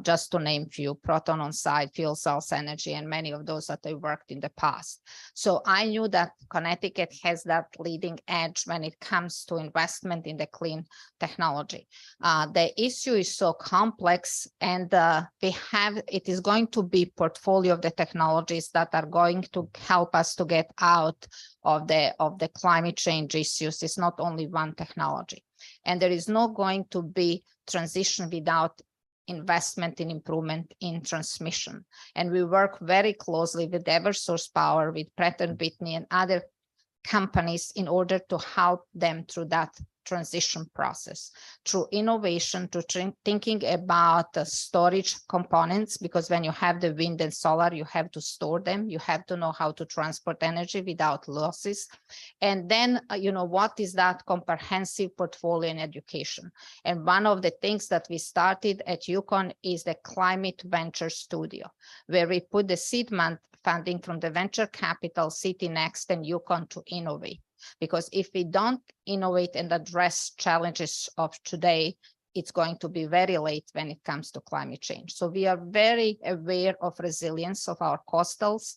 just to name few, Proton on-site, fuel cells energy, and many of those that I worked in the past. So I knew that Connecticut has that leading edge when it comes to investment in the clean technology. The issue is so complex, and it is going to be portfolio of the technologies that are going to help us to get out of the climate change issues. It's not only one technology, and there is not going to be transition without investment in improvement in transmission. And we work very closely with Eversource Power, with Pratt & Whitney and other companies in order to help them through that transition process, through innovation, to thinking about the storage components, because when you have the wind and solar, you have to store them. You have to know how to transport energy without losses. And then, what is that comprehensive portfolio in education? And one of the things that we started at UConn is the Climate Venture Studio, where we put the seed funding from the venture capital, City Next, and UConn to innovate. Because if we don't innovate and address challenges of today, it's going to be very late when it comes to climate change. So we are very aware of resilience of our coastals,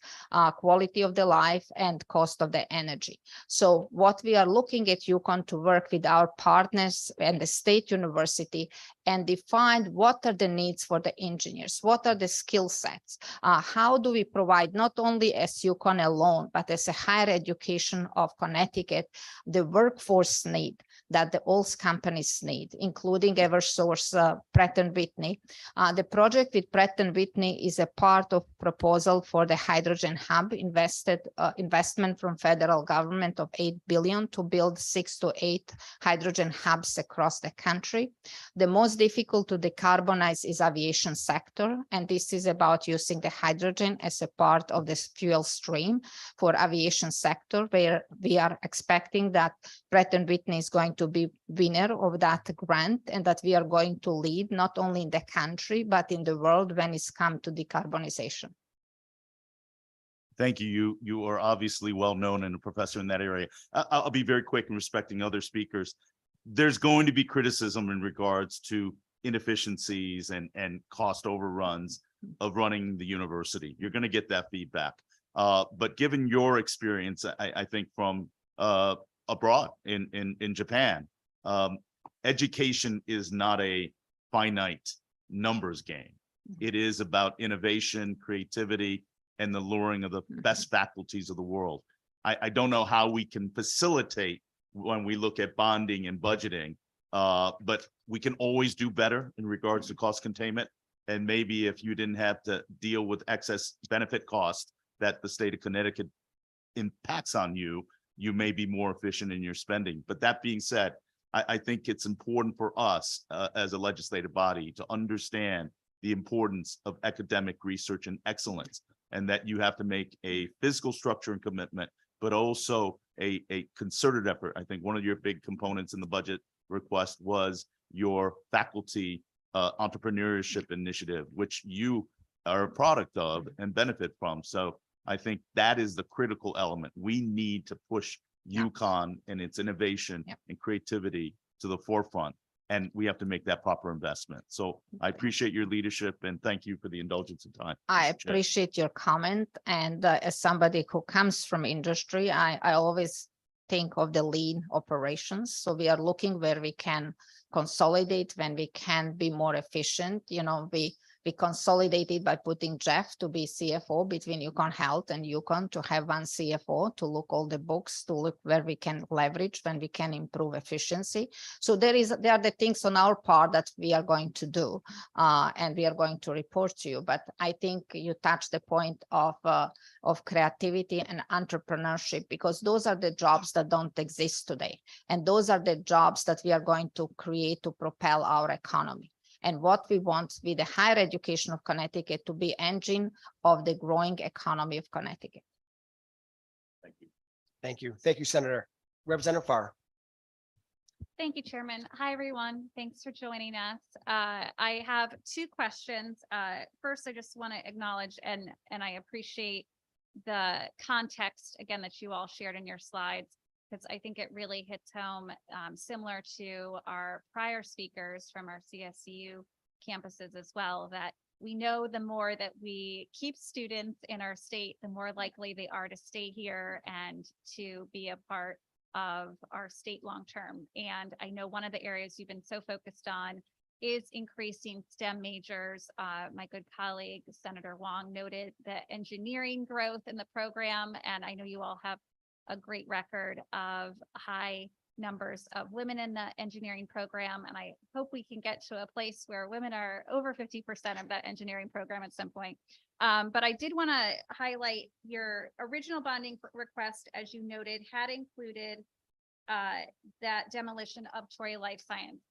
quality of the life, and cost of the energy. So what we are looking at UConn to work with our partners and the state university and define what are the needs for the engineers, what are the skill sets, how do we provide not only as UConn alone, but as a higher education of Connecticut, the workforce need that all companies need, including Eversource, Pratt & Whitney. The project with Pratt & Whitney is a part of proposal for the hydrogen hub investment from federal government of $8 billion to build 6 to 8 hydrogen hubs across the country. The most difficult to decarbonize is aviation sector, and this is about using the hydrogen as a part of this fuel stream for aviation sector, where we are expecting that Pratt & Whitney is going to be winner of that grant, and that we are going to lead not only in the country, but in the world when it's come to decarbonization. Thank you. You are obviously well known and a professor in that area. I'll be very quick in respecting other speakers. There's going to be criticism in regards to inefficiencies and cost overruns of running the university. You're going to get that feedback. But given your experience, I think from abroad in Japan, education is not a finite numbers game. It is about innovation, creativity, and the luring of the best faculties of the world. I don't know how we can facilitate when we look at bonding and budgeting, but we can always do better in regards to cost containment. And maybe if you didn't have to deal with excess benefit costs that the state of Connecticut impacts on you, you may be more efficient in your spending. But that being said, I think it's important for us as a legislative body to understand the importance of academic research and excellence, and that you have to make a physical structure and commitment, but also a concerted effort. I think one of your big components in the budget request was your faculty entrepreneurship initiative, which you are a product of and benefit from. So I think that is the critical element. We need to push UConn and its innovation and creativity to the forefront, and we have to make that proper investment. So I appreciate your leadership and thank you for the indulgence of time. I Mr. Chair. appreciate your comment. And as somebody who comes from industry, I always think of the lean operations. So we are looking where we can consolidate, when we can be more efficient. You know, we consolidated by putting Jeff to be CFO between UConn Health and UConn, to have one CFO to look all the books, to look where we can leverage, when we can improve efficiency. So there are the things on our part that we are going to do, and we are going to report to you. But I think you touched the point of creativity and entrepreneurship, because those are the jobs that don't exist today. And those are the jobs that we are going to create to propel our economy. And what we want with the higher education of Connecticut to be engine of the growing economy of Connecticut. Thank you. Thank you. Thank you, Senator. Representative Farr. Thank you, Chairman. Hi, everyone. Thanks for joining us. I have two questions. First, I just want to acknowledge and I appreciate the context, again, that you all shared in your slides, because I think it really hits home, similar to our prior speakers from our CSCU campuses as well, that we know the more that we keep students in our state, the more likely they are to stay here and to be a part of our state long term. And I know one of the areas you've been so focused on is increasing STEM majors. My good colleague, Senator Wong, noted the engineering growth in the program, and I know you all have a great record of high numbers of women in the engineering program. And I hope we can get to a place where women are over 50% of that engineering program at some point. But I did want to highlight your original bonding request, as you noted, had included that demolition of Torrey Life Science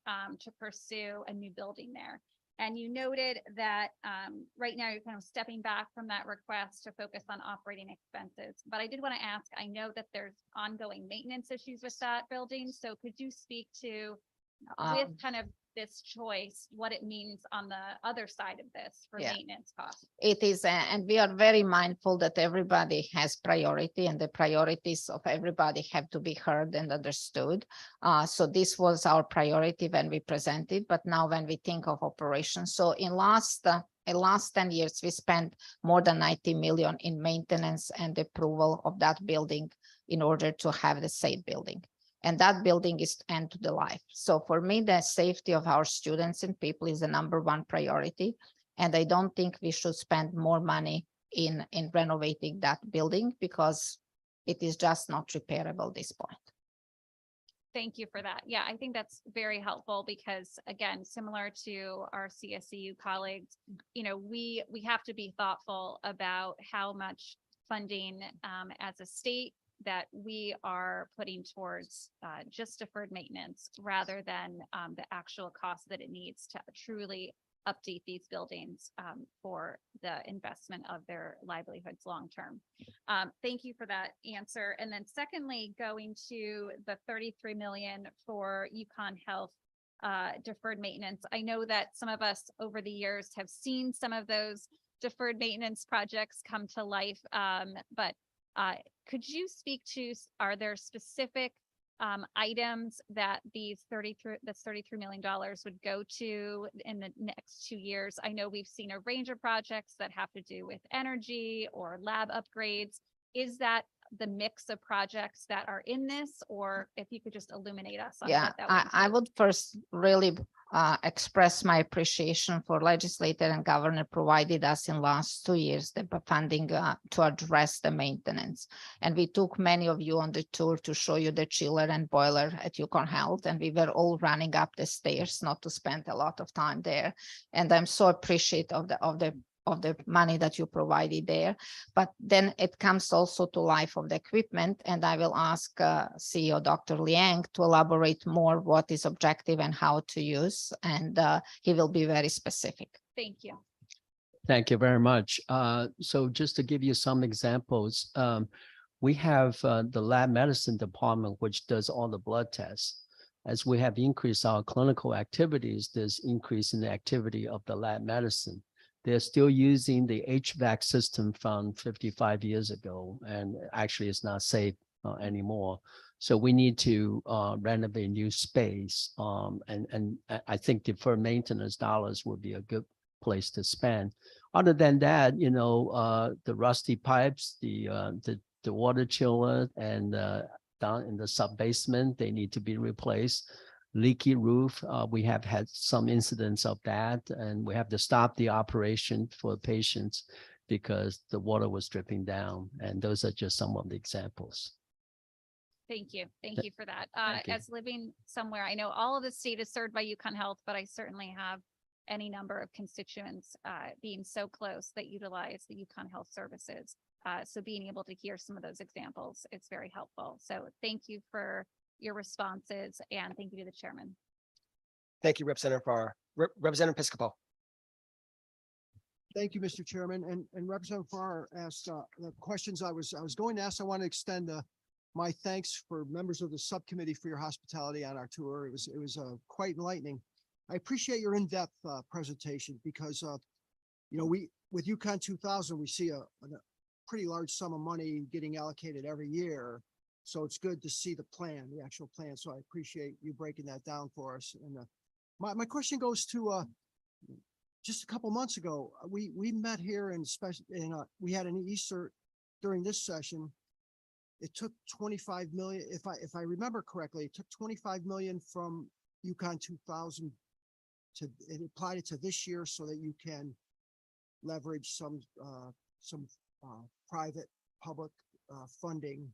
to pursue a new building there. And you noted that right now you're kind of stepping back from that request to focus on operating expenses. But I did want to ask, I know that there's ongoing maintenance issues with that building. So could you speak to, with kind of this choice, what it means on the other side of this for maintenance costs? It is, and we are very mindful that everybody has priority, and the priorities of everybody have to be heard and understood. So this was our priority when we presented, but now when we think of operations, so in last 10 years, we spent more than 90 million in maintenance and approval of that building in order to have the safe building. And that building is end to the life. So for me, the safety of our students and people is the #1 priority. And I don't think we should spend more money in renovating that building, because it is just not repairable at this point. Thank you for that. Yeah, I think that's very helpful, because again, similar to our CSCU colleagues, you know, we have to be thoughtful about how much funding as a state that we are putting towards just deferred maintenance, rather than the actual cost that it needs to truly update these buildings for the investment of their livelihoods long term. Thank you for that answer. And then secondly, going to the 33 million for UConn Health deferred maintenance. I know that some of us over the years have seen some of those deferred maintenance projects come to life, but could you speak to, are there specific items that these $33 million would go to in the next 2 years? I know we've seen a range of projects that have to do with energy or lab upgrades. Is that the mix of projects that are in this, or if you could just illuminate us on Yeah, what that would I would first really express my appreciation for legislator and governor provided us in last 2 years the funding to address the maintenance. And we took many of you on the tour to show you the chiller and boiler at Yukon Health, and we were all running up the stairs, not to spend a lot of time there. And I'm so appreciative of the money that you provided there. But then it comes also to life of the equipment, and I will ask CEO Dr. Liang to elaborate more what is objective and how to use, and he will be very specific. Thank you. Thank you very much. So just to give you some examples, we have the lab medicine department, which does all the blood tests. As we have increased our clinical activities, there's increase in the activity of the lab medicine. They're still using the HVAC system from 55 years ago, and actually it's not safe anymore. So we need to renovate new space. And I think deferred maintenance dollars would be a good place to spend. Other than that, the rusty pipes, the water chiller, and down in the sub basement, they need to be replaced. Leaky roof, we have had some incidents of that, and we have to stop the operation for patients because the water was dripping down. And those are just some of the examples. Thank you. Thank you for that. Thank you. As living somewhere, I know all of the state is served by Yukon Health, but I certainly have any number of constituents being so close that utilize the Yukon Health services. So being able to hear some of those examples, it's very helpful. So thank you for your responses, and thank you to the chairman. Thank you, Representative Farrar. Representative Piscopo. Thank you, Mr. Chairman. And Representative Farrar asked the questions I was going to ask. I want to extend my thanks for members of the subcommittee for your hospitality on our tour. It was quite enlightening. I appreciate your in-depth presentation because we with Yukon 2000 we see a pretty large sum of money getting allocated every year. So it's good to see the plan, the actual plan. So I appreciate you breaking that down for us. And my question goes to just a couple months ago, we met here and we had an Easter during this session. It took 25 million, if I remember correctly, it took 25 million from Yukon 2000 it applied it to this year so that you can leverage some private public funding.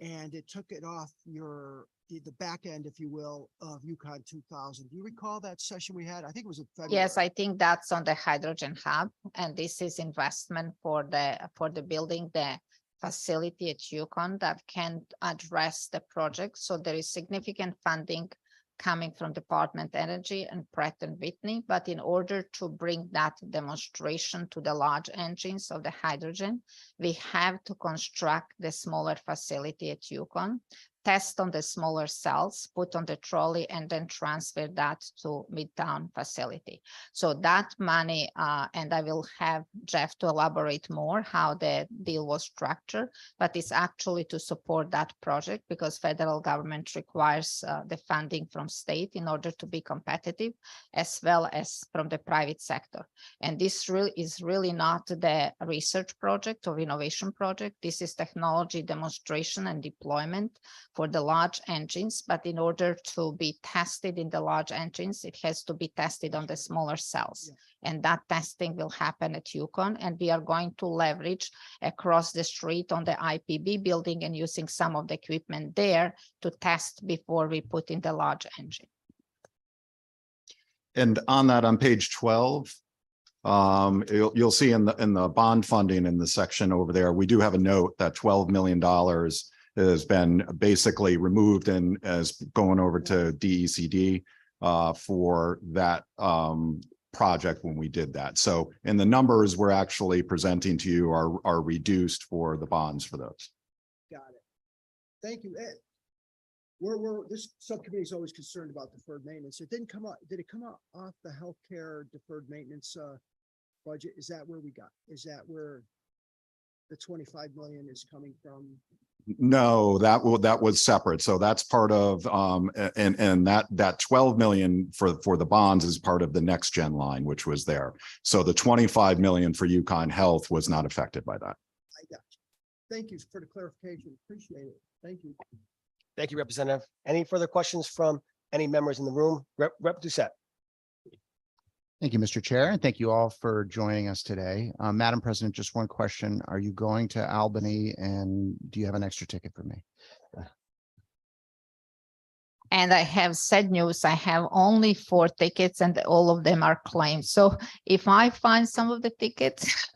And it took it off the back end, if you will, of Yukon 2000. Do you recall that session we had? I think it was in February. Yes, I think that's on the hydrogen hub, and this is investment for the building the facility at Yukon that can address the project. So there is significant funding coming from Department of Energy and Pratt & Whitney, but in order to bring that demonstration to the large engines of the hydrogen, we have to construct the smaller facility at Yukon, test on the smaller cells, put on the trolley, and then transfer that to Midtown facility. So that money, and I will have Jeff to elaborate more how the deal was structured, but it's actually to support that project because federal government requires the funding from state in order to be competitive, as well as from the private sector. And this is really not the research project or innovation project. This is technology demonstration and deployment for the large engines, but in order to be tested in the large engines, it has to be tested on the smaller cells. Yeah. And that testing will happen at Yukon, and we are going to leverage across the street on the IPB building and using some of the equipment there to test before we put in the large engine. And on that, on page 12, you'll see in the bond funding in the section over there, we do have a note that $12 million has been basically removed and as going over to DECD for that project when we did that. So, and the numbers we're actually presenting to you are reduced for the bonds for those. Got it. Thank you, Ed. This subcommittee is always concerned about deferred maintenance. It didn't come up. Did it come up off the healthcare deferred maintenance budget? Is that where we got? Is that where the 25 million is coming from? No, that was separate. So that's part of and that 12 million for the bonds is part of the next gen line, which was there. So the 25 million for Yukon Health was not affected by that. I got you. Thank you for the clarification. Appreciate it. Thank you. Thank you, Representative. Any further questions from any members in the room. Rep Doucette. Thank you, Mr. Chair, and thank you all for joining us today. Madam President, just one question. Are you going to Albany, and do you have an extra ticket for me? And I have sad news. I have only 4 tickets and all of them are claimed. So if I find some of the tickets,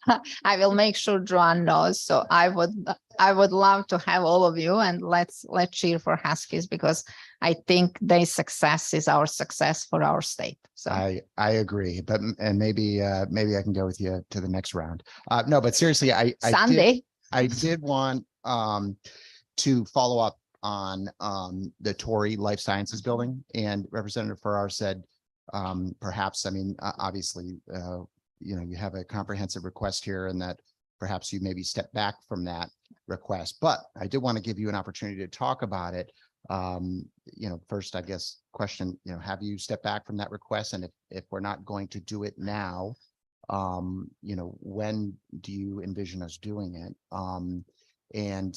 I will make sure Joanne knows. So I would love to have all of you, and let's cheer for Huskies, because I think their success is our success for our state. So I agree, but maybe I can go with you to the next round. No, but seriously, I did want to follow up on the Torrey Life Sciences building, and Representative Farrar said perhaps, I mean, obviously, you have a comprehensive request here, and that perhaps you maybe step back from that request, but I did want to give you an opportunity to talk about it. First, I guess, question, have you stepped back from that request? And if we're not going to do it now, when do you envision us doing it? And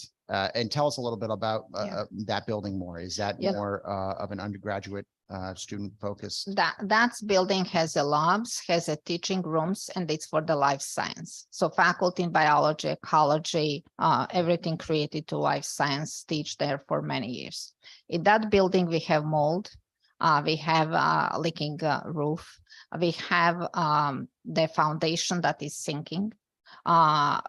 tell us a little bit about that building more. Is that more of an undergraduate student focus? That building has a labs, has a teaching rooms, and it's for the life science. So faculty in biology, ecology, everything created to life science teach there for many years. In that building, we have mold, we have leaking roof, we have the foundation that is sinking. And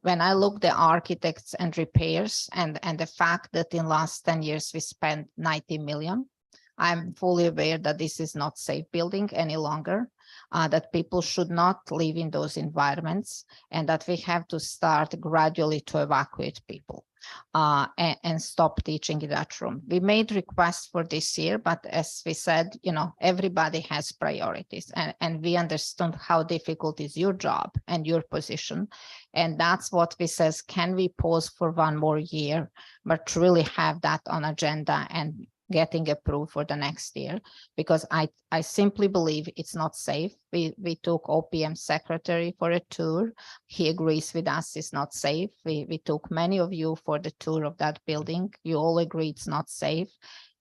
when I look the architects and repairs and the fact that in last 10 years we spent 90 million, I'm fully aware that this is not safe building any longer, that people should not live in those environments, and that we have to start gradually to evacuate people and stop teaching in that room. We made requests for this year, but as we said, everybody has priorities, and we understand how difficult is your job and your position. And that's what we says, can we pause for 1 more year, but really have that on agenda and getting approved for the next year, because I simply believe it's not safe. We took OPM secretary for a tour. He agrees with us it's not safe. We took many of you for the tour of that building. You all agree it's not safe.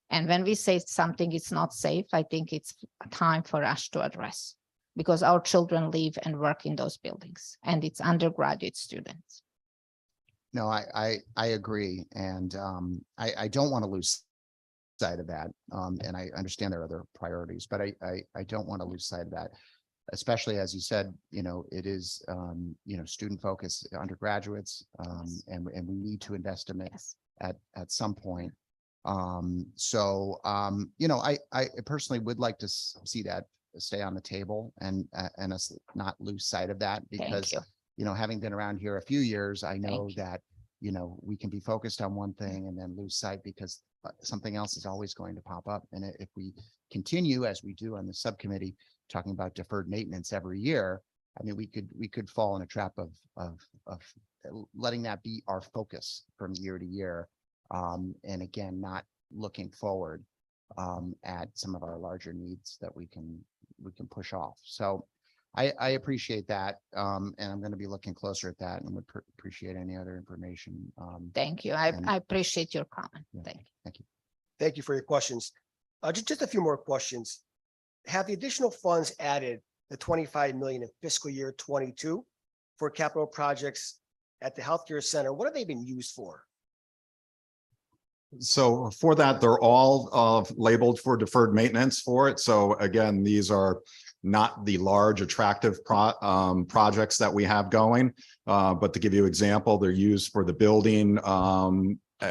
And when we say something is not safe, I think it's time for us to address, because our children live and work in those buildings, and it's undergraduate students. No, I agree. And I don't want to lose sight of that. And I understand there are other priorities, but I don't want to lose sight of that, especially as you said, it is, student focused undergraduates, and we need to invest in it at some point. I personally would like to see that stay on the table and us not lose sight of that, because, having been around here a few years, I know that, we can be focused on one thing and then lose sight because something else is always going to pop up. And if we continue, as we do on the subcommittee, talking about deferred maintenance every year, I mean, we could fall in a trap of letting that be our focus from year to year. And again, not looking forward at some of our larger needs that we can push off. So I appreciate that. And I'm going to be looking closer at that, and would appreciate any other information. Thank you. I appreciate your comment. Thank you. Thank you. Thank you for your questions. Just a few more questions. Have the additional funds added the 25 million in fiscal year 22 for capital projects at the healthcare center? What have they been used for? So for that, they're all labeled for deferred maintenance for it. So again, these are not the large attractive projects that we have going, but to give you an example, they're used for the building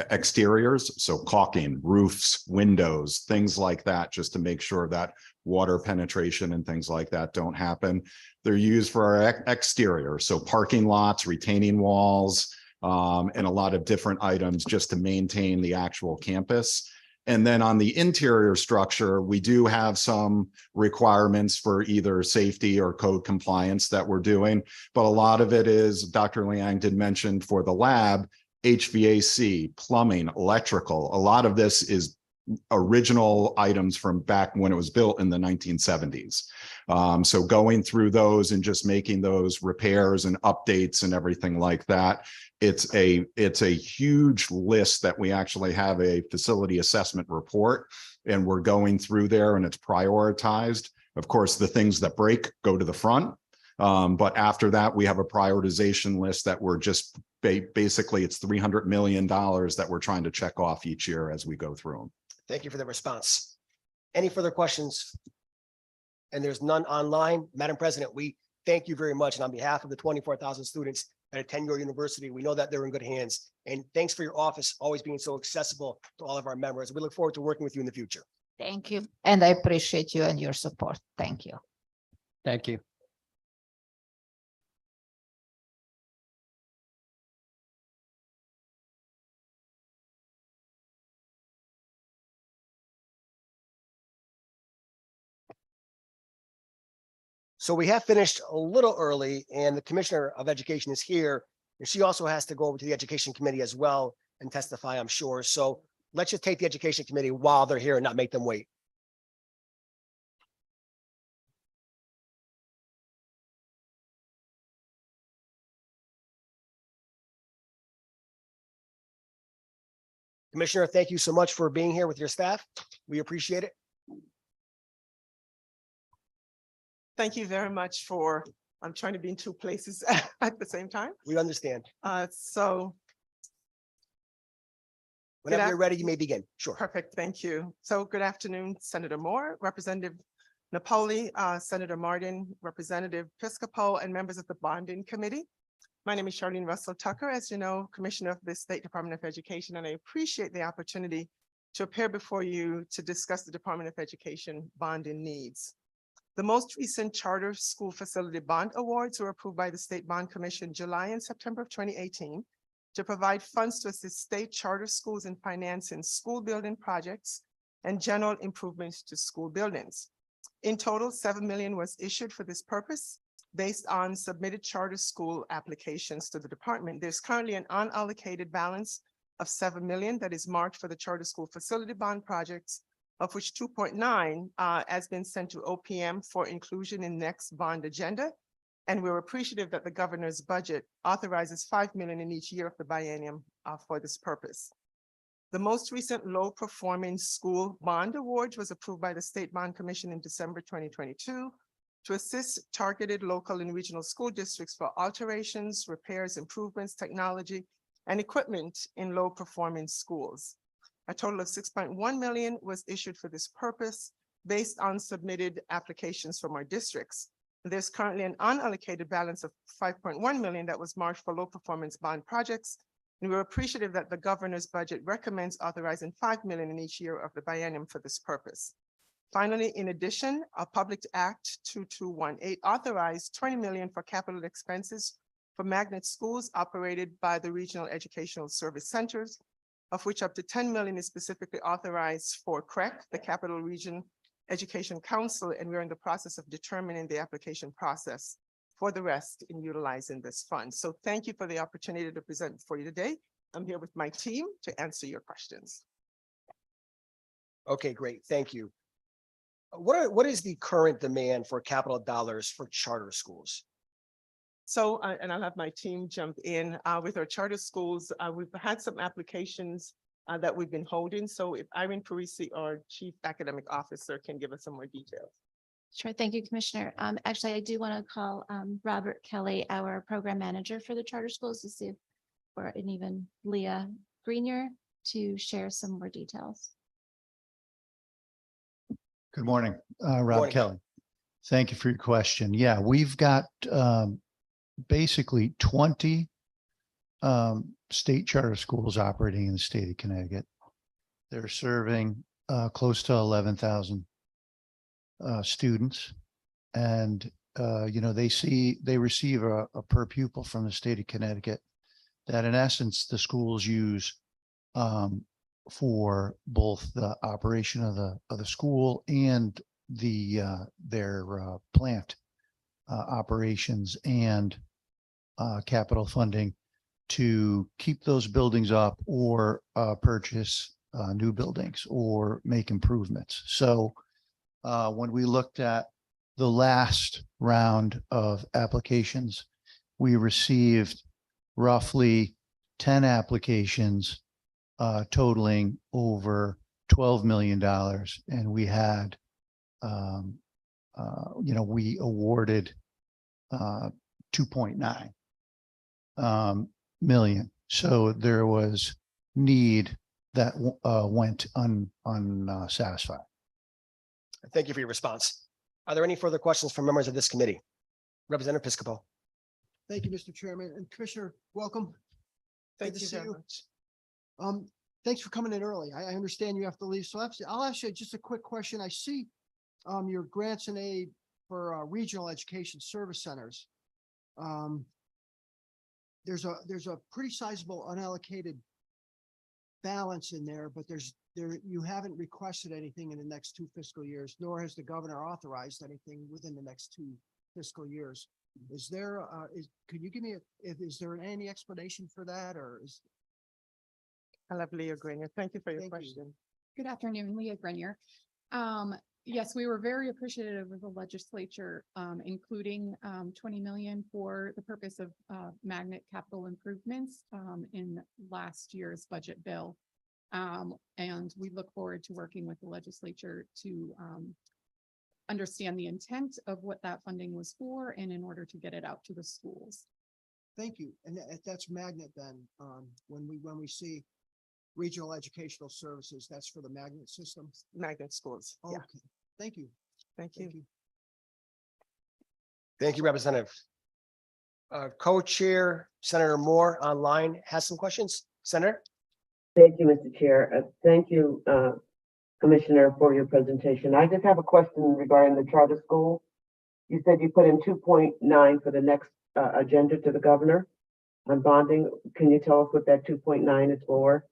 exteriors, so caulking, roofs, windows, things like that, just to make sure that water penetration and things like that don't happen. They're used for our exterior, so parking lots, retaining walls, and a lot of different items just to maintain the actual campus. And then on the interior structure, we do have some requirements for either safety or code compliance that we're doing, but a lot of it is, Dr. Liang did mention for the lab, HVAC, plumbing, electrical. A lot of this is original items from back when it was built in the 1970s. So going through those and just making those repairs and updates and everything like that, it's a huge list that we actually have a facility assessment report, and we're going through there and it's prioritized. Of course, the things that break go to the front. But after that, we have a prioritization list that we're just basically it's $300 million that we're trying to check off each year as we go through them. Thank you for the response. Any further questions? And there's none online. Madam President, we thank you very much. And on behalf of the 24,000 students at attend your university, we know that they're in good hands. And thanks for your office always being so accessible to all of our members. We look forward to working with you in the future. Thank you. And I appreciate you and your support. Thank you. Thank you. So we have finished a little early, and the Commissioner of Education is here. And she also has to go over to the Education Committee as well and testify, I'm sure. So let's just take the Education Committee while they're here and not make them wait. Commissioner, thank you so much for being here with your staff. We appreciate it. Thank you very much for, I'm trying to be in two places at the same time. We understand. So. Whenever you're ready, you may begin. Sure. Perfect. Thank you. So good afternoon, Senator Moore, Representative Napoli, Senator Martin, Representative Piscopo, and members of the Bonding Committee. My name is Charlene Russell Tucker, as you know, Commissioner of the State Department of Education, and I appreciate the opportunity to appear before you to discuss the Department of Education bonding needs. The most recent charter school facility bond awards were approved by the State Bond Commission July and September of 2018 to provide funds to assist state charter schools in financing school building projects and general improvements to school buildings. In total, $7 million was issued for this purpose based on submitted charter school applications to the department. There's currently an unallocated balance of $7 million that is marked for the charter school facility bond projects, of which 2.9 has been sent to OPM for inclusion in next bond agenda. And we're appreciative that the governor's budget authorizes $5 million in each year of the biennium for this purpose. The most recent low performing school bond award was approved by the State Bond Commission in December 2022 to assist targeted local and regional school districts for alterations, repairs, improvements, technology, and equipment in low performing schools. A total of $6.1 million was issued for this purpose based on submitted applications from our districts. There's currently an unallocated balance of $5.1 million that was marked for low performance bond projects. And we're appreciative that the governor's budget recommends authorizing $5 million in each year of the biennium for this purpose. Finally, in addition, a Public Act 2218 authorized $20 million for capital expenses for magnet schools operated by the regional educational service centers, of which up to $10 million is specifically authorized for CREC, the Capital Region Education Council, and we're in the process of determining the application process for the rest in utilizing this fund. So thank you for the opportunity to present for you today. I'm here with my team to answer your questions. Okay, great. Thank you. What is the current demand for capital dollars for charter schools? So, and I'll have my team jump in with our charter schools. We've had some applications that we've been holding. So if Irene Parisi, our Chief Academic Officer, can give us some more details. Sure. Thank you, Commissioner. Actually, I do want to call Robert Kelly, our program manager for the charter schools, to see if we're, and even Leah Grenier, to share some more details. Good morning, Rob Morning. Kelly. Thank you for your question. Yeah, we've got basically 20 state charter schools operating in the state of Connecticut. They're serving close to 11,000 students. And, you know, they receive a per pupil from the state of Connecticut that in essence, the schools use for both the operation of the school and their plant operations and capital funding to keep those buildings up or purchase new buildings or make improvements. So when we looked at the last round of applications, we received roughly 10 applications totaling over $12 million. And we had, we awarded 2.9 million. So there was need that went unsatisfied. Thank you for your response. Are there any further questions from members of this committee? Representative Piscopo. Thank you, Mr. Chairman, and Commissioner, welcome. Thank Good to you see very you. much. Thanks for coming in early. I understand you have to leave, so I'll ask you just a quick question. I see your grants and aid for regional education service centers. There's a pretty sizable unallocated balance in there, but you haven't requested anything in the next 2 fiscal years, nor has the governor authorized anything within the next 2 fiscal years. Is there, could you give me is there any explanation for that, or is? I love Leah Grenier. Thank you for your Thank you. question. Good afternoon, Leah Grenier. Yes, we were very appreciative of the legislature, including 20 million for the purpose of magnet capital improvements in last year's budget bill. And we look forward to working with the legislature to understand the intent of what that funding was for and in order to get it out to the schools. Thank you. And that's magnet then, when we see regional educational services, that's for the magnet system. Magnet schools. Yeah. Okay, thank you. Thank you. Thank you, Representative. Co-chair Senator Moore online has some questions. Senator? Thank you, Mr. Chair. Thank you, Commissioner, for your presentation. I just have a question regarding the charter school. You said you put in 2.9 for the next agenda to the governor on bonding. Can you tell us what that 2.9 is for?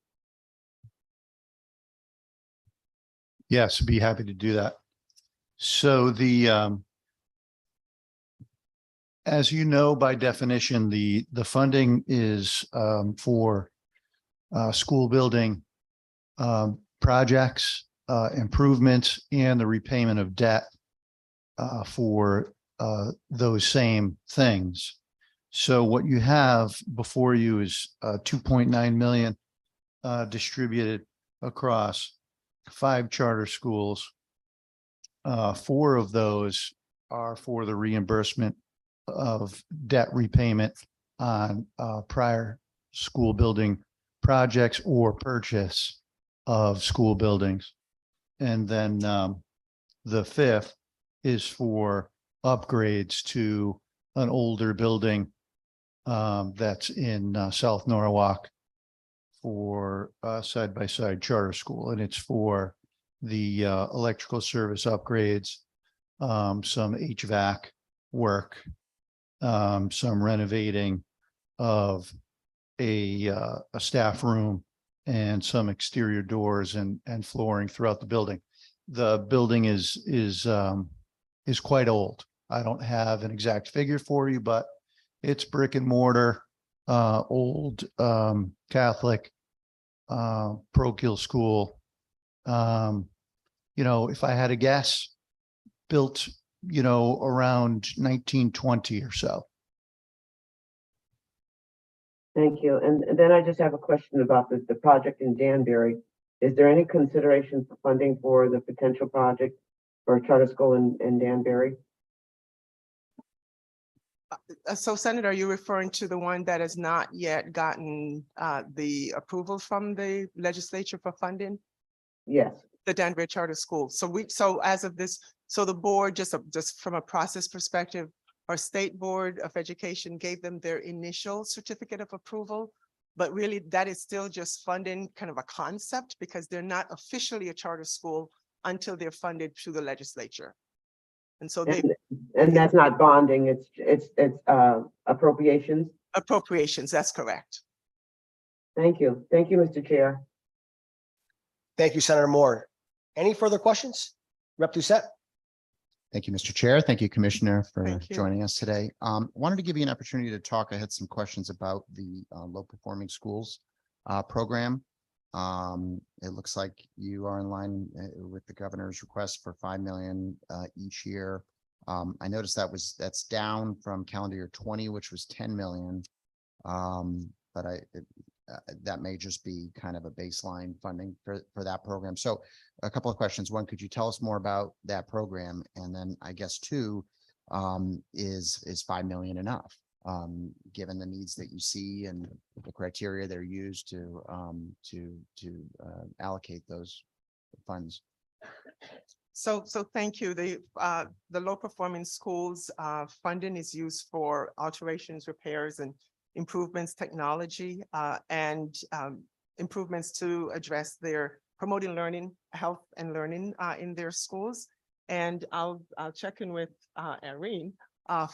Yes, be happy to do that. So as you know, by definition, the funding is for school building projects, improvements, and the repayment of debt for those same things. So what you have before you is 2.9 million distributed across 5 charter schools. 4 of those are for the reimbursement of debt repayment on prior school building projects or purchase of school buildings. And then the 5th is for upgrades to an older building that's in South Norwalk for side-by-side charter school, and it's for the electrical service upgrades, some HVAC work, some renovating of a staff room, and some exterior doors and flooring throughout the building. The building is quite old. I don't have an exact figure for you, but it's brick and mortar, old Catholic parochial school. If I had a guess, built, around 1920 or so. Thank you. And then I just have a question about the project in Danbury. Is there any consideration for funding for the potential project for a charter school in Danbury? So Senator, are you referring to the one that has not yet gotten the approval from the legislature for funding? Yes. The Danbury Charter School. So as of this, so the board, just from a process perspective, our State Board of Education gave them their initial certificate of approval, but really that is still just funding, kind of a concept, because they're not officially a charter school until they're funded through the legislature. And so and that's not bonding, it's appropriations? Appropriations, that's correct. Thank you. Thank you, Mr. Chair. Thank you, Senator Moore. Any further questions? Rep. Doucette? Thank you, Mr. Chair. Thank you, Commissioner, for Thank you. joining us today. Wanted to give you an opportunity to talk. I had some questions about the low performing schools program. It looks like you are in line with the governor's request for 5 million each year. I noticed that's down from calendar year 20, which was 10 million. But that may just be kind of a baseline funding for that program. So a couple of questions. One, could you tell us more about that program? And then I guess two, is 5 million enough? Given the needs that you see and the criteria that are used to allocate those funds. So thank you. The low performing schools funding is used for alterations, repairs, and improvements, technology, and improvements to address their promoting learning, health and learning in their schools. And I'll check in with Irene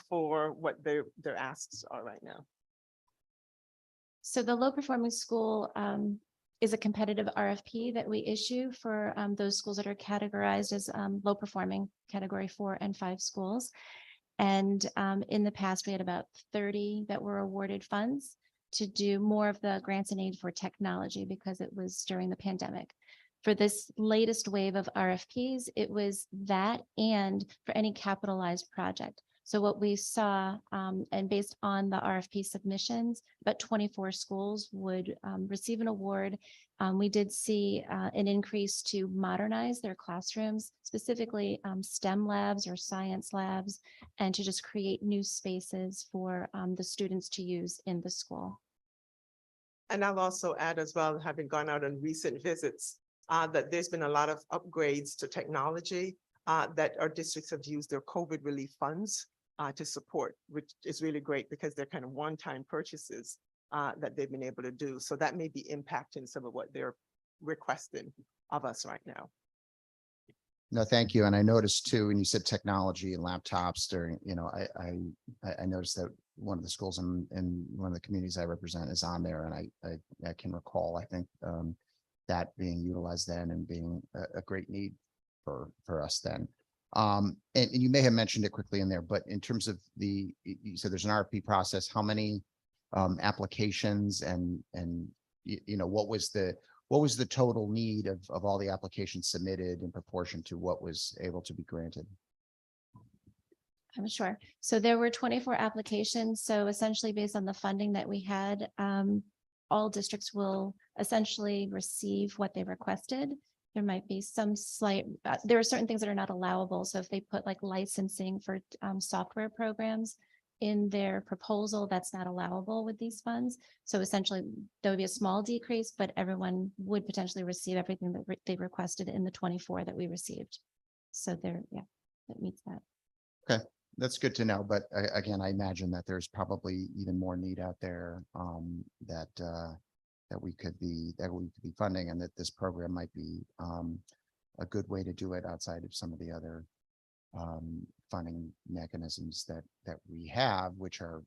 for what their asks are right now. So the low performing school is a competitive RFP that we issue for those schools that are categorized as low performing category 4 and 5 schools. And in the past, we had about 30 that were awarded funds to do more of the grants and aid for technology because it was during the pandemic. For this latest wave of RFPs, it was that and for any capitalized project. So what we saw, and based on the RFP submissions, about 24 schools would receive an award. We did see an increase to modernize their classrooms, specifically STEM labs or science labs, and to just create new spaces for the students to use in the school. And I'll also add as well, having gone out on recent visits, that there's been a lot of upgrades to technology that our districts have used their COVID relief funds to support, which is really great because they're kind of one-time purchases that they've been able to do. So that may be impacting some of what they're requesting of us right now. No, thank you. And I noticed too, when you said technology and laptops during, I noticed that one of the schools in one of the communities I represent is on there, and I can recall, I think that being utilized then and being a great need for us then. And you may have mentioned it quickly in there, but in terms of you said there's an RFP process, how many applications and what was the total need of all the applications submitted in proportion to what was able to be granted? I'm sure. So there were 24 applications. So essentially based on the funding that we had, all districts will essentially receive what they requested. There might be some slight, there are certain things that are not allowable. So if they put like licensing for software programs in their proposal, that's not allowable with these funds. So essentially there would be a small decrease, but everyone would potentially receive everything that they requested in the 24 that we received. So there, yeah, that meets that. Okay, that's good to know. But again, I imagine that there's probably even more need out there that we could be funding, and that this program might be a good way to do it outside of some of the other funding mechanisms that we have, which are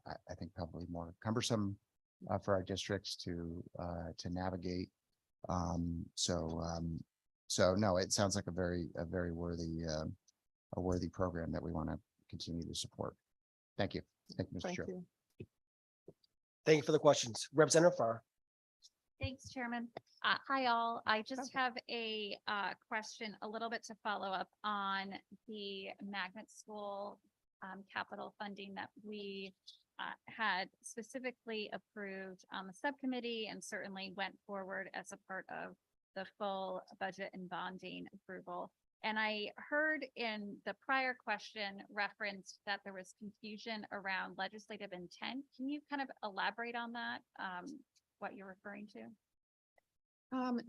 I think probably more cumbersome for our districts to navigate. So no, it sounds like a very worthy program that we want to continue to support. Thank you. Thank you, Mr. Chair. Thank you for the questions. Representative Farr. Thanks, Chairman. Hi, all. I just have a question a little bit to follow up on the magnet school capital funding that we had specifically approved on the subcommittee and certainly went forward as a part of the full budget and bonding approval. And I heard in the prior question referenced that there was confusion around legislative intent. Can you kind of elaborate on that, what you're referring to?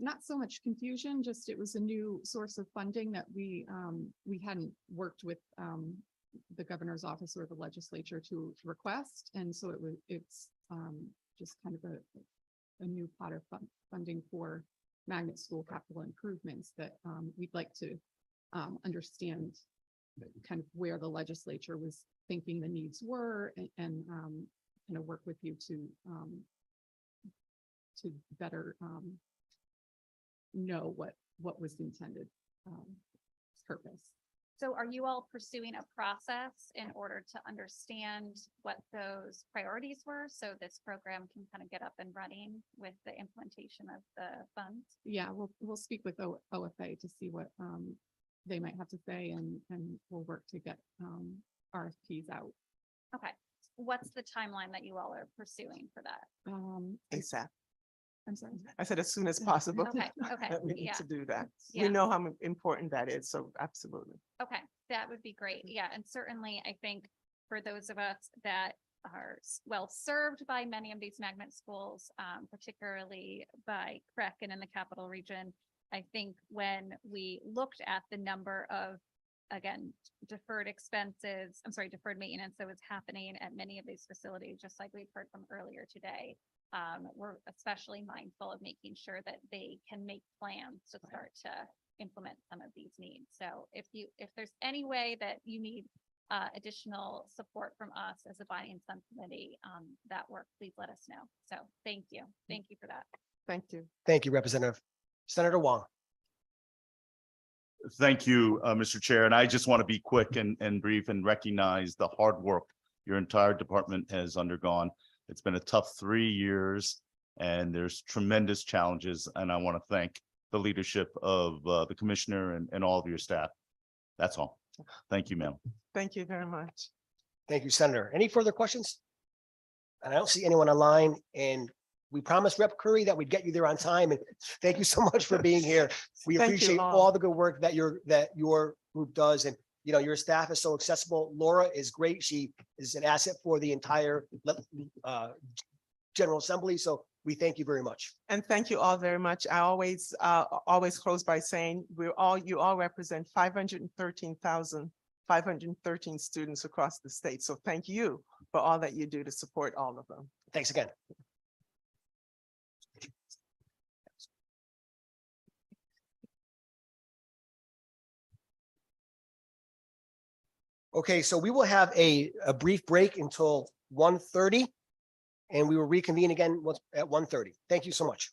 Not so much confusion, just it was a new source of funding that we hadn't worked with the governor's office or the legislature to request. And so it's just kind of a new pot of funding for magnet school capital improvements that we'd like to understand kind of where the legislature was thinking the needs were and kind of work with you to better know what was intended purpose. So are you all pursuing a process in order to understand what those priorities were? So this program can kind of get up and running with the implementation of the funds? Yeah, we'll speak with OFA to see what they might have to say, and we'll work to get RFPs out. Okay. What's the timeline that you all are pursuing for that? ASAP. I'm sorry. I said as soon as possible. Okay, okay, that we need yeah. to do that. Yeah. We know how important that is, so absolutely. Okay, that would be great. Yeah, and certainly I think for those of us that are well served by many of these magnet schools, particularly by CREC and in the capital region, I think when we looked at the number of, again, deferred maintenance that was happening at many of these facilities, just like we've heard from earlier today, we're especially mindful of making sure that they can make plans to start to implement some of these needs. So if there's any way that you need additional support from us as a buying subcommittee, that work, please let us know. So thank you. Thank you for that. Thank you. Thank you, Representative. Senator Wong. Thank you, Mr. Chair. And I just want to be quick and brief and recognize the hard work your entire department has undergone. It's been a tough 3 years and there's tremendous challenges. And I want to thank the leadership of the commissioner and all of your staff. That's all. Thank you, ma'am. Thank you very much. Thank you, Senator. Any further questions? And I don't see anyone online, and we promised Rep. Curry that we'd get you there on time, and thank you so much for being here. We Thank you appreciate all. all the good work that your group does, and your staff is so accessible. Laura is great. She is an asset for the entire General Assembly, so we thank you very much. And thank you all very much. I always close by saying you all represent 513,513 students across the state. So thank you for all that you do to support all of them. Thanks again. Okay, so we will have a brief break until 1:30, and we will reconvene again at 1:30. Thank you so much.